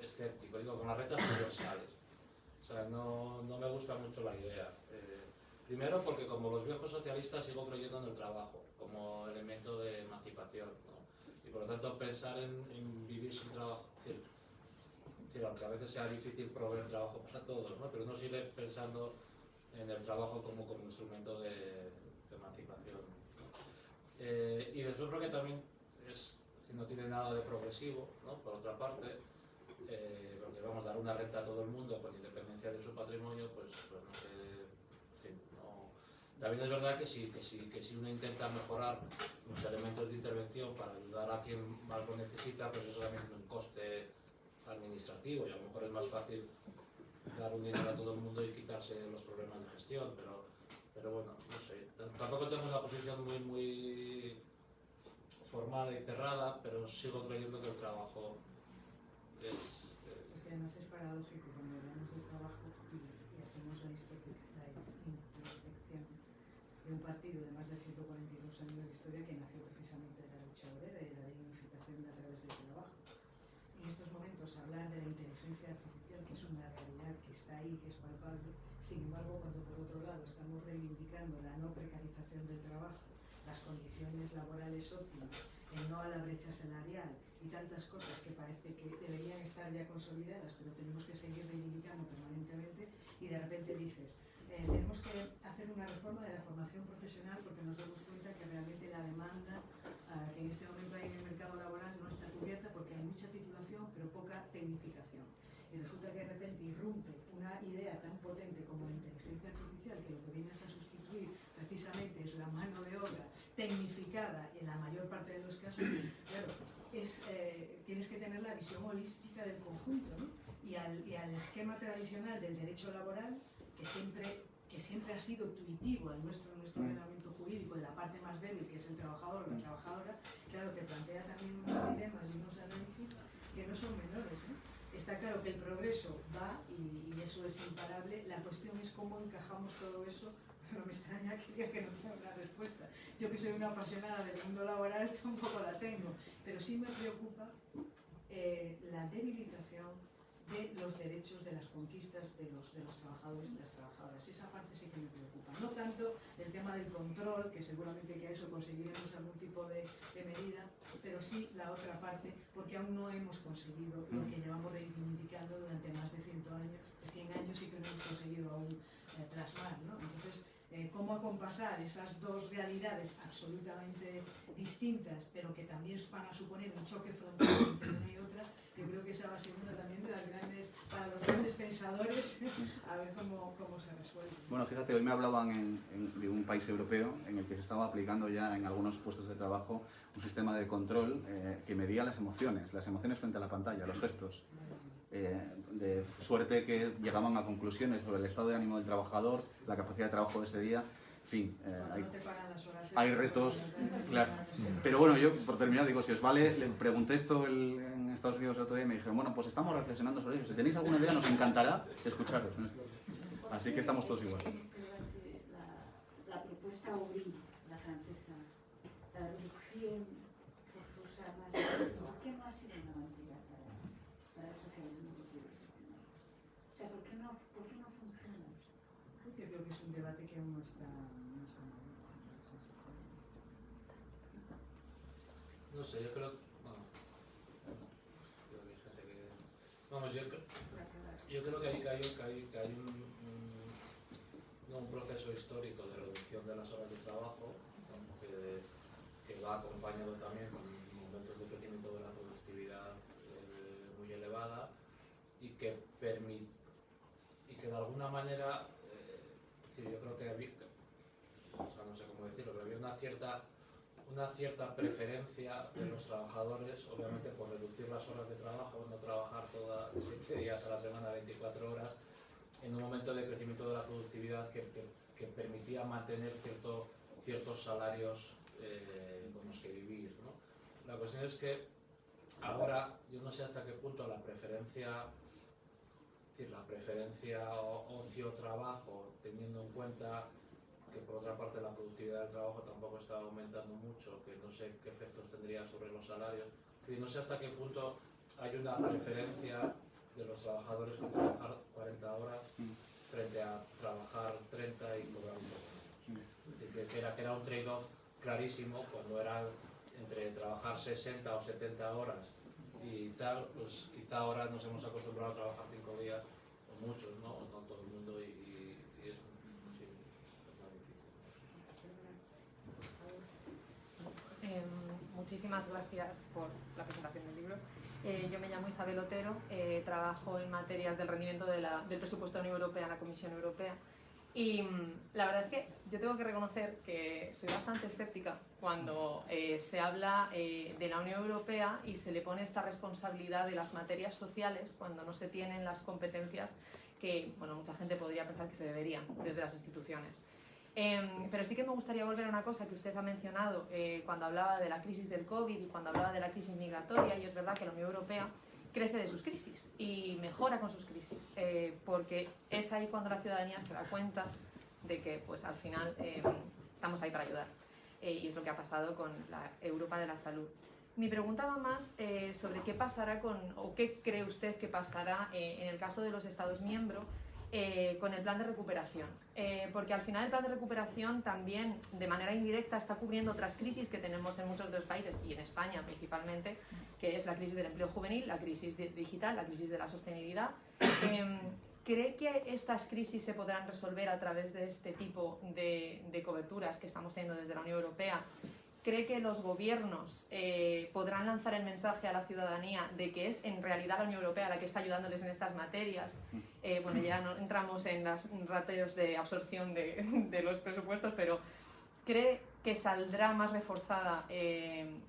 Speaker 2: escéptico, digo, con las rentas universales. O sea, no me gusta mucho la idea. Primero porque, como los viejos socialistas, sigo creyendo en el trabajo como elemento de emancipación, ¿no? Y por lo tanto pensar en vivir sin trabajo, es decir, aunque a veces sea difícil proveer trabajo para todos, ¿no? Pero uno sigue pensando en el trabajo como instrumento de emancipación. Y después creo que también no tiene nada de progresivo, ¿no? Por otra parte, porque vamos a dar una renta a todo el mundo con independencia de su patrimonio, pues no sé, en fin, no. También es verdad que si uno intenta mejorar los elementos de intervención para ayudar a quien más lo necesita, pues eso también tiene un coste administrativo, y a lo mejor es más fácil dar un dinero a todo el mundo y quitarse los problemas de gestión, pero bueno, no sé. Tampoco tengo una posición muy formada y cerrada, pero sigo creyendo que el trabajo es...
Speaker 4: Porque además es paradójico cuando hablamos de trabajo y hacemos la introspección de un partido de más de 142 años de historia que nació precisamente de la lucha obrera y de la dignificación a través del trabajo. En estos momentos hablar de la inteligencia artificial, que es una realidad que está ahí, que es palpable, sin embargo, cuando por otro lado estamos reivindicando la no precarización del trabajo, las condiciones laborales óptimas, el no a la brecha salarial y tantas cosas que parece que deberían estar ya consolidadas, pero tenemos que seguir reivindicando permanentemente, y de repente dices, tenemos que hacer una reforma de la formación profesional porque nos damos cuenta que realmente la demanda que en este momento hay en el mercado laboral no está cubierta porque hay mucha titulación pero poca tecnificación. Y resulta que de repente irrumpe una idea tan potente como la inteligencia artificial, que lo que viene a sustituir precisamente es la mano de obra tecnificada en la mayor parte de los casos. Claro, tienes que tener la visión holística del conjunto, ¿no? Y al esquema tradicional del derecho laboral, que siempre ha sido intuitivo al nuestro ordenamiento jurídico, de la parte más débil, que es el trabajador o la trabajadora, claro, te plantea también unos dilemas y unos análisis que no son menores, ¿no? Está claro que el progreso va y eso es imparable. La cuestión es cómo encajamos todo eso. No me extraña que diga que no tengo una respuesta. Yo, que soy una apasionada del mundo laboral, tampoco la tengo. Pero sí me preocupa la debilitación de los derechos, de las conquistas de los trabajadores y las trabajadoras. Esa parte sí que me preocupa. No tanto el tema del control, que seguramente que a eso conseguiremos algún tipo de medida, pero sí la otra parte, porque aún no hemos conseguido lo que llevamos reivindicando durante más de 100 años y que no hemos conseguido aún plasmar, ¿no? Entonces, cómo acompasar esas dos realidades absolutamente distintas, pero que también van a suponer un choque frontal entre una y otra, yo creo que esa va a ser una también de las para los grandes pensadores, a ver cómo se resuelve. Bueno,
Speaker 6: fíjate, hoy me hablaban de un país europeo en el que se estaba aplicando ya en algunos puestos de trabajo un sistema de control que medía las emociones frente a la pantalla, los gestos. De suerte que llegaban a conclusiones sobre el estado de ánimo del trabajador, la capacidad de trabajo de ese día, en fin, hay retos, claro. Pero bueno, yo por terminar digo, si os vale, le pregunté esto en Estados Unidos el otro día y me dijeron, bueno, pues estamos reflexionando sobre ello, si tenéis alguna idea nos encantará escucharos. Así que estamos todos igual.
Speaker 3: La propuesta Aubry, la francesa, la reducción forzosa más, ¿por qué no ha sido una bandera para el socialismo que quiere ser? O sea, ¿por qué no funciona?
Speaker 4: Yo creo que es un debate que aún no está maduro.
Speaker 2: No sé, yo creo, bueno, creo que hay gente que, vamos, yo creo que hay un proceso histórico de reducción de las horas de trabajo, ¿no? que va acompañado también con momentos de crecimiento de la productividad muy elevada y que de alguna manera, yo creo que había, o sea, no sé cómo decirlo, pero había una cierta preferencia de los trabajadores, obviamente por reducir las horas de trabajo, no trabajar 7 días a la semana, 24 horas, en un momento de crecimiento de la productividad que permitía mantener ciertos salarios con los que vivir, ¿no? La cuestión es que ahora yo no sé hasta qué punto la preferencia ocio-trabajo, teniendo en cuenta que por otra parte la productividad del trabajo tampoco está aumentando mucho, que no sé qué efectos tendría sobre los salarios, y no sé hasta qué punto hay una preferencia de los trabajadores con trabajar 40 horas frente a trabajar 30 y cobrar un poco menos. Que era un trade-off clarísimo cuando era entre trabajar 60 o 70 horas y tal, pues quizá ahora nos hemos acostumbrado a trabajar 5 días, o muchos, ¿no? No todo el mundo, y es más difícil.
Speaker 7: Muchísimas gracias por la presentación del libro. Yo me llamo Isabel Otero, trabajo en materias del rendimiento del presupuesto de la Unión Europea en la Comisión Europea. Y la verdad es que yo tengo que reconocer que soy bastante escéptica cuando se habla de la Unión Europea y se le pone esta responsabilidad de las materias sociales cuando no se tienen las competencias que, bueno, mucha gente podría pensar que se deberían desde las instituciones. Pero sí que me gustaría volver a una cosa que usted ha mencionado cuando hablaba de la crisis del COVID y cuando hablaba de la crisis migratoria, y es verdad que la Unión Europea crece de sus crisis y mejora con sus crisis, porque es ahí cuando la ciudadanía se da cuenta de que pues al final estamos ahí para ayudar, y es lo que ha pasado con la Europa de la salud. Mi pregunta va más sobre qué pasará o qué cree usted que pasará en el caso de los Estados miembros con el plan de recuperación, porque al final el plan de recuperación también de manera indirecta está cubriendo otras crisis que tenemos en muchos de los países y en España principalmente, que es la crisis del empleo juvenil, la crisis digital, la crisis de la sostenibilidad. ¿Cree que estas crisis se podrán resolver a través de este tipo de coberturas que estamos teniendo desde la Unión Europea? ¿Cree que los gobiernos podrán lanzar el mensaje a la ciudadanía de que es en realidad la Unión Europea la que está ayudándoles en estas materias? Bueno, ya no entramos en los ratios de absorción de los presupuestos, pero ¿cree que saldrá más reforzada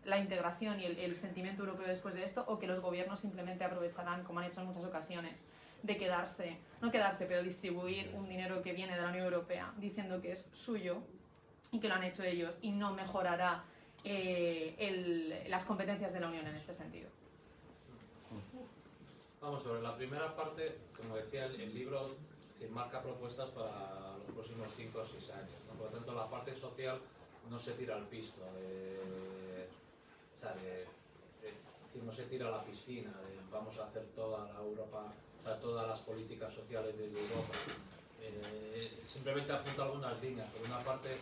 Speaker 7: la integración y el sentimiento europeo después de esto, o que los gobiernos simplemente aprovecharán, como han hecho en muchas ocasiones, de pero distribuir un dinero que viene de la Unión Europea diciendo que es suyo y que lo han hecho ellos, y no mejorará las competencias de la Unión en este sentido?
Speaker 2: Vamos, sobre la primera parte, como decía, el libro marca propuestas para los próximos 5 o 6 años, ¿no? Por lo tanto, la parte social no se tira al pisto, no se tira a la piscina de vamos a hacer toda la Europa, o sea, todas las políticas sociales desde Europa. Simplemente apunta algunas líneas. Por una parte,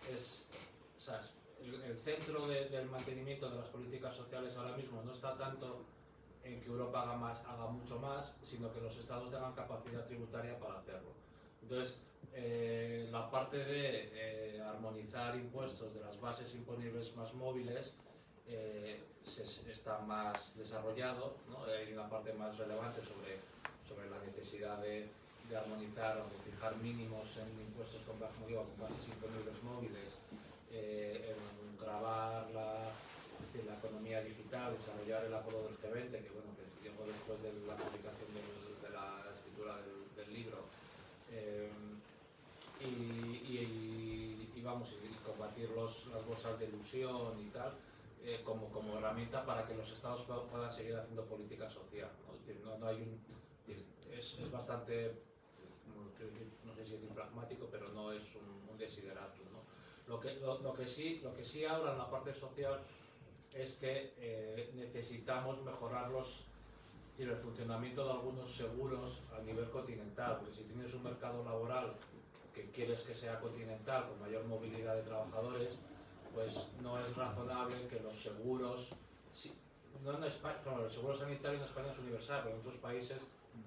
Speaker 2: el centro del mantenimiento de las políticas sociales ahora mismo no está tanto en que Europa haga mucho más, sino que los estados tengan capacidad tributaria para hacerlo. Entonces, la parte de armonizar impuestos de las bases imponibles más móviles está más desarrollado, ¿no? Hay una parte más relevante sobre la necesidad de armonizar o de fijar mínimos en impuestos con bases imponibles móviles, grabar la economía digital, desarrollar el acuerdo del G20, que bueno, que llegó después de la publicación de la escritura del libro, y combatir las bolsas de ilusión y tal, como herramienta para que los estados puedan seguir haciendo política social, ¿no? Es decir, no hay es bastante, no sé si es pragmático, pero no es un desideratum, ¿no? Lo que sí habla en la parte social es que necesitamos mejorar el funcionamiento de algunos seguros a nivel continental, porque si tienes un mercado laboral que quieres que sea continental, con mayor movilidad de trabajadores, pues no es razonable que los seguros, no en España, bueno, el seguro sanitario en España es universal, pero en otros países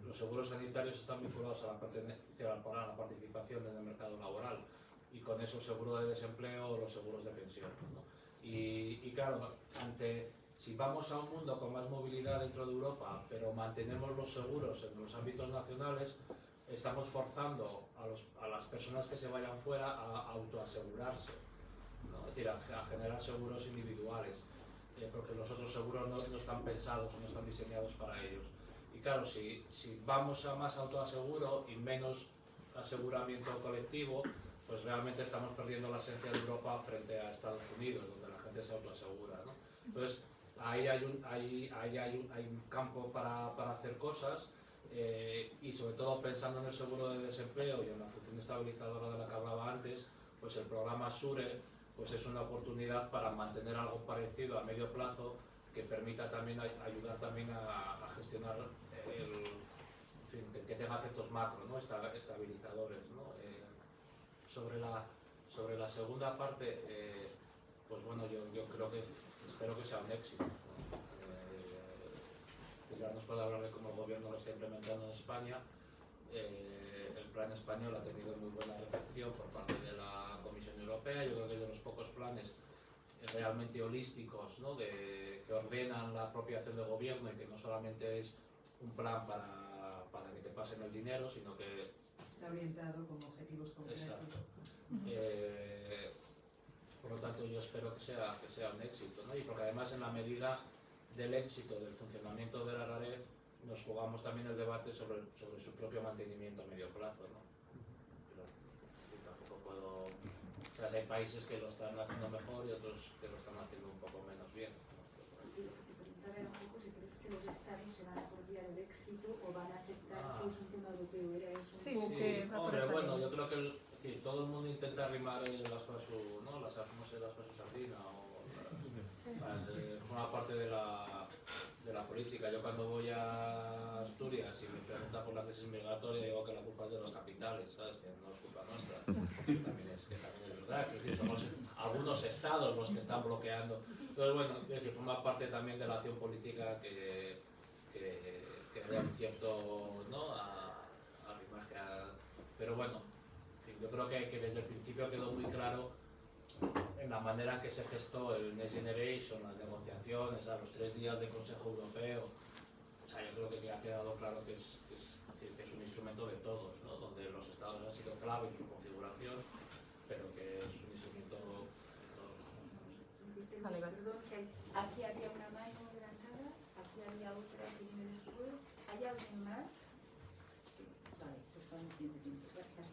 Speaker 2: los seguros sanitarios están vinculados a la participación en el mercado laboral, y con eso el seguro de desempleo o los seguros de pensión, ¿no? Y claro, si vamos a un mundo con más movilidad dentro de Europa, pero mantenemos los seguros en los ámbitos nacionales, estamos forzando a las personas que se vayan fuera a autoasegurarse, ¿no? Es decir, a generar seguros individuales, porque los otros seguros no están pensados, no están diseñados para ellos. Y claro, si vamos a más autoaseguro y menos aseguramiento colectivo, pues realmente estamos perdiendo la esencia de Europa frente a Estados Unidos, donde la gente se autoasegura, ¿no? Entonces, ahí hay un campo para hacer cosas, y sobre todo pensando en el seguro de desempleo y en la función estabilizadora de la que hablaba antes, pues el programa SURE pues es una oportunidad para mantener algo parecido a medio plazo, que permita también ayudar también a gestionar que tenga efectos macro, ¿no? Estabilizadores, ¿no? Sobre la segunda parte, pues bueno, yo espero que sea un éxito, ¿no? Pilar nos puede hablar de cómo el gobierno lo está implementando en España. El plan español ha tenido muy buena recepción por parte de la Comisión Europea. Yo creo que es de los pocos planes realmente holísticos, ¿no? Que ordenan la propia acción de gobierno, y que no solamente es un plan para que te pasen el dinero, sino que
Speaker 4: está orientado con objetivos concretos.
Speaker 2: Exacto. Por lo tanto, yo espero que sea un éxito, ¿no? Y porque además, en la medida del éxito del funcionamiento de la RAREF, nos jugamos también el debate sobre su propio mantenimiento a medio plazo, ¿no? Pero tampoco puedo... O sea, hay países que lo están haciendo mejor y otros que lo están haciendo un poco menos bien, ¿no?
Speaker 3: Te preguntaba un poco si crees que los estados se van a apropiar el éxito o van a aceptar que es un tema europeo. ¿Era eso?
Speaker 7: Sí,
Speaker 3: un poco?
Speaker 7: sí.
Speaker 2: Hombre, bueno, yo creo que todo el mundo intenta arrimar las para su, ¿no? Las para su sardina, forma parte de la política. Yo cuando voy a Asturias y me preguntan por la crisis migratoria, digo que la culpa es de los capitales, ¿sabes? Que no es culpa nuestra. También es verdad, que decir, somos algunos estados los que están bloqueando. Entonces, bueno, es decir, forma parte también de la acción política que haya un cierto, ¿no? arrimaje pero bueno, yo creo que desde el principio quedó muy claro en la manera en que se gestó el Next Generation, las negociaciones, a los 3 días del Consejo Europeo. O sea, yo creo que ha quedado claro que es un instrumento de todos, ¿no? Donde los estados han sido clave en su configuración, pero que es un instrumento de todos.
Speaker 7: Vale, vale.
Speaker 3: Perdón, que aquí había una mano levantada, aquí había otra que viene después. ¿Hay alguien más? Vale, pues estamos bien de tiempo. Gracias.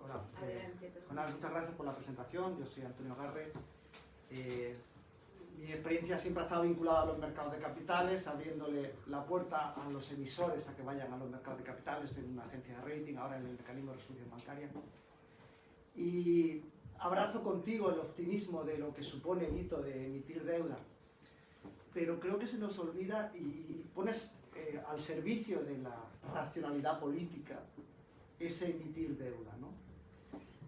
Speaker 8: Hola,
Speaker 3: Adelante, perdón.
Speaker 8: Jonás, muchas gracias por la presentación. Yo soy Antonio Garre. Mi experiencia siempre ha estado vinculada a los mercados de capitales, abriéndole la puerta a los emisores a que vayan a los mercados de capitales en una agencia de rating, ahora en el mecanismo de resolución bancaria. Y abrazo contigo el optimismo de lo que supone el hito de emitir deuda, pero creo que se nos olvida y pones al servicio de la racionalidad política ese emitir deuda, ¿no?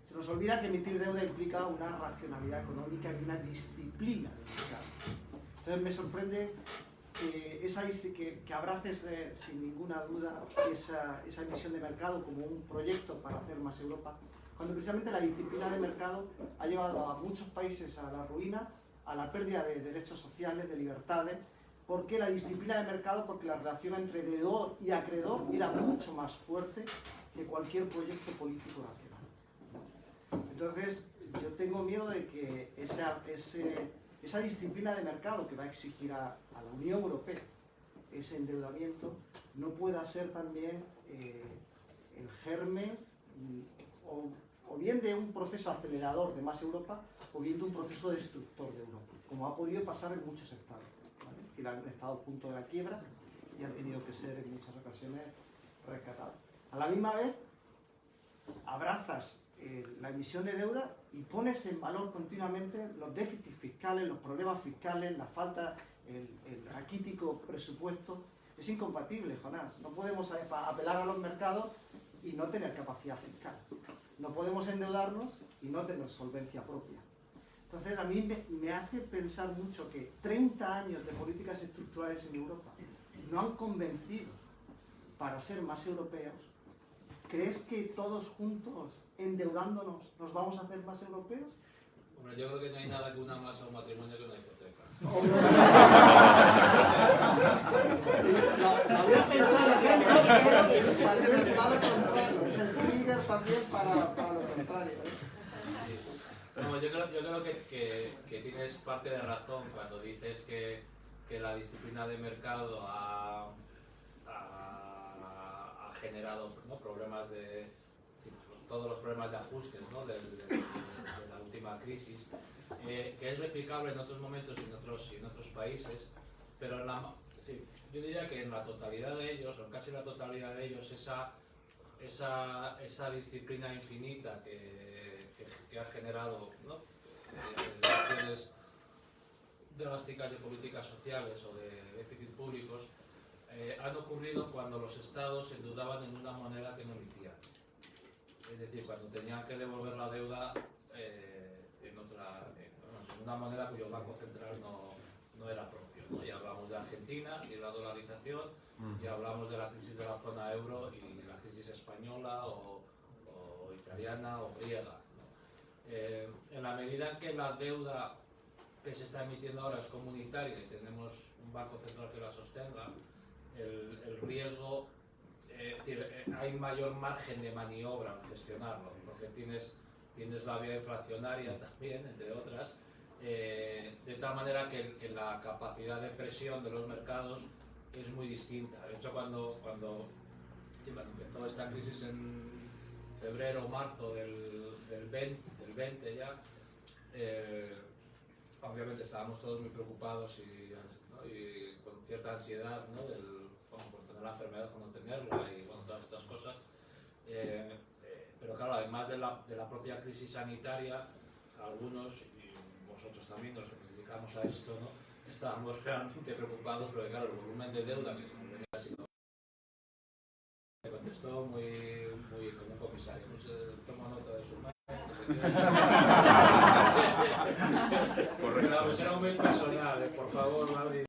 Speaker 8: Se nos olvida que emitir deuda implica una racionalidad económica y una disciplina del mercado. Entonces me sorprende que abraces sin ninguna duda esa emisión de mercado como un proyecto para hacer más Europa, cuando precisamente la disciplina de mercado ha llevado a muchos países a la ruina, a la pérdida de derechos sociales, de libertades. ¿Por qué la disciplina de mercado? Porque la relación entre deudor y acreedor era mucho más fuerte que cualquier proyecto político nacional. Entonces, yo tengo miedo de que esa disciplina de mercado que va a exigir a la Unión Europea ese endeudamiento no pueda ser también el germen o bien de un proceso acelerador de más Europa o bien de un proceso destructor de Europa, como ha podido pasar en muchos estados, ¿vale? Que han estado a punto de la quiebra y han tenido que ser en muchas ocasiones rescatados. A la misma vez, abrazas la emisión de deuda y pones en valor continuamente los déficits fiscales, los problemas fiscales, la falta, el raquítico presupuesto. Es incompatible, Jonás. No podemos apelar a los mercados y no tener capacidad fiscal. No podemos endeudarnos y no tener solvencia propia. Entonces, a mí me hace pensar mucho que 30 años de políticas estructurales en Europa no han convencido para ser más europeos. ¿Crees que todos juntos, endeudándonos, nos vamos a hacer más europeos?
Speaker 2: Hombre, yo creo que no hay nada que una más a un matrimonio que una hipoteca.
Speaker 8: Lo había pensado pero también se va a lo contrario. Es el trigger también para lo contrario.
Speaker 2: Sí. No, yo creo que tienes parte de razón cuando dices que la disciplina de mercado ha generado, ¿no?, problemas de todos los problemas de ajustes, ¿no?, de la última crisis, que es replicable en otros momentos y en otros países, pero yo diría que en la totalidad de ellos, o en casi la totalidad de ellos, esa disciplina infinita que ha generado, ¿no?, acciones drásticas de políticas sociales o de déficit públicos, han ocurrido cuando los estados se endeudaban en una moneda que no emitían. Es decir, cuando tenían que devolver la deuda en una moneda cuyo banco central no era propio, ¿no? Ya hablamos de Argentina y la dolarización, ya hablamos de la crisis de la zona euro y la crisis española o italiana o griega, ¿no? En la medida en que la deuda que se está emitiendo ahora es comunitaria y tenemos un banco central que la sostenga, el riesgo, es decir, hay mayor margen de maniobra al gestionarlo, porque tienes la vía inflacionaria también, entre otras, de tal manera que la capacidad de presión de los mercados es muy distinta. De hecho, cuando empezó esta crisis en febrero o marzo del 20 ya, obviamente estábamos todos muy preocupados y con cierta ansiedad, ¿no?, por tener la enfermedad o no tenerla y todas estas cosas. Pero claro, además de la propia crisis sanitaria, algunos, y vosotros también, los que nos dedicamos a esto, ¿no?, estábamos realmente preocupados porque claro, el volumen de deuda que se nos venía siendo, me contestó muy como un comisario, pues toma nota de su madre. Correcto. Pues era muy personal, por favor, Mauri.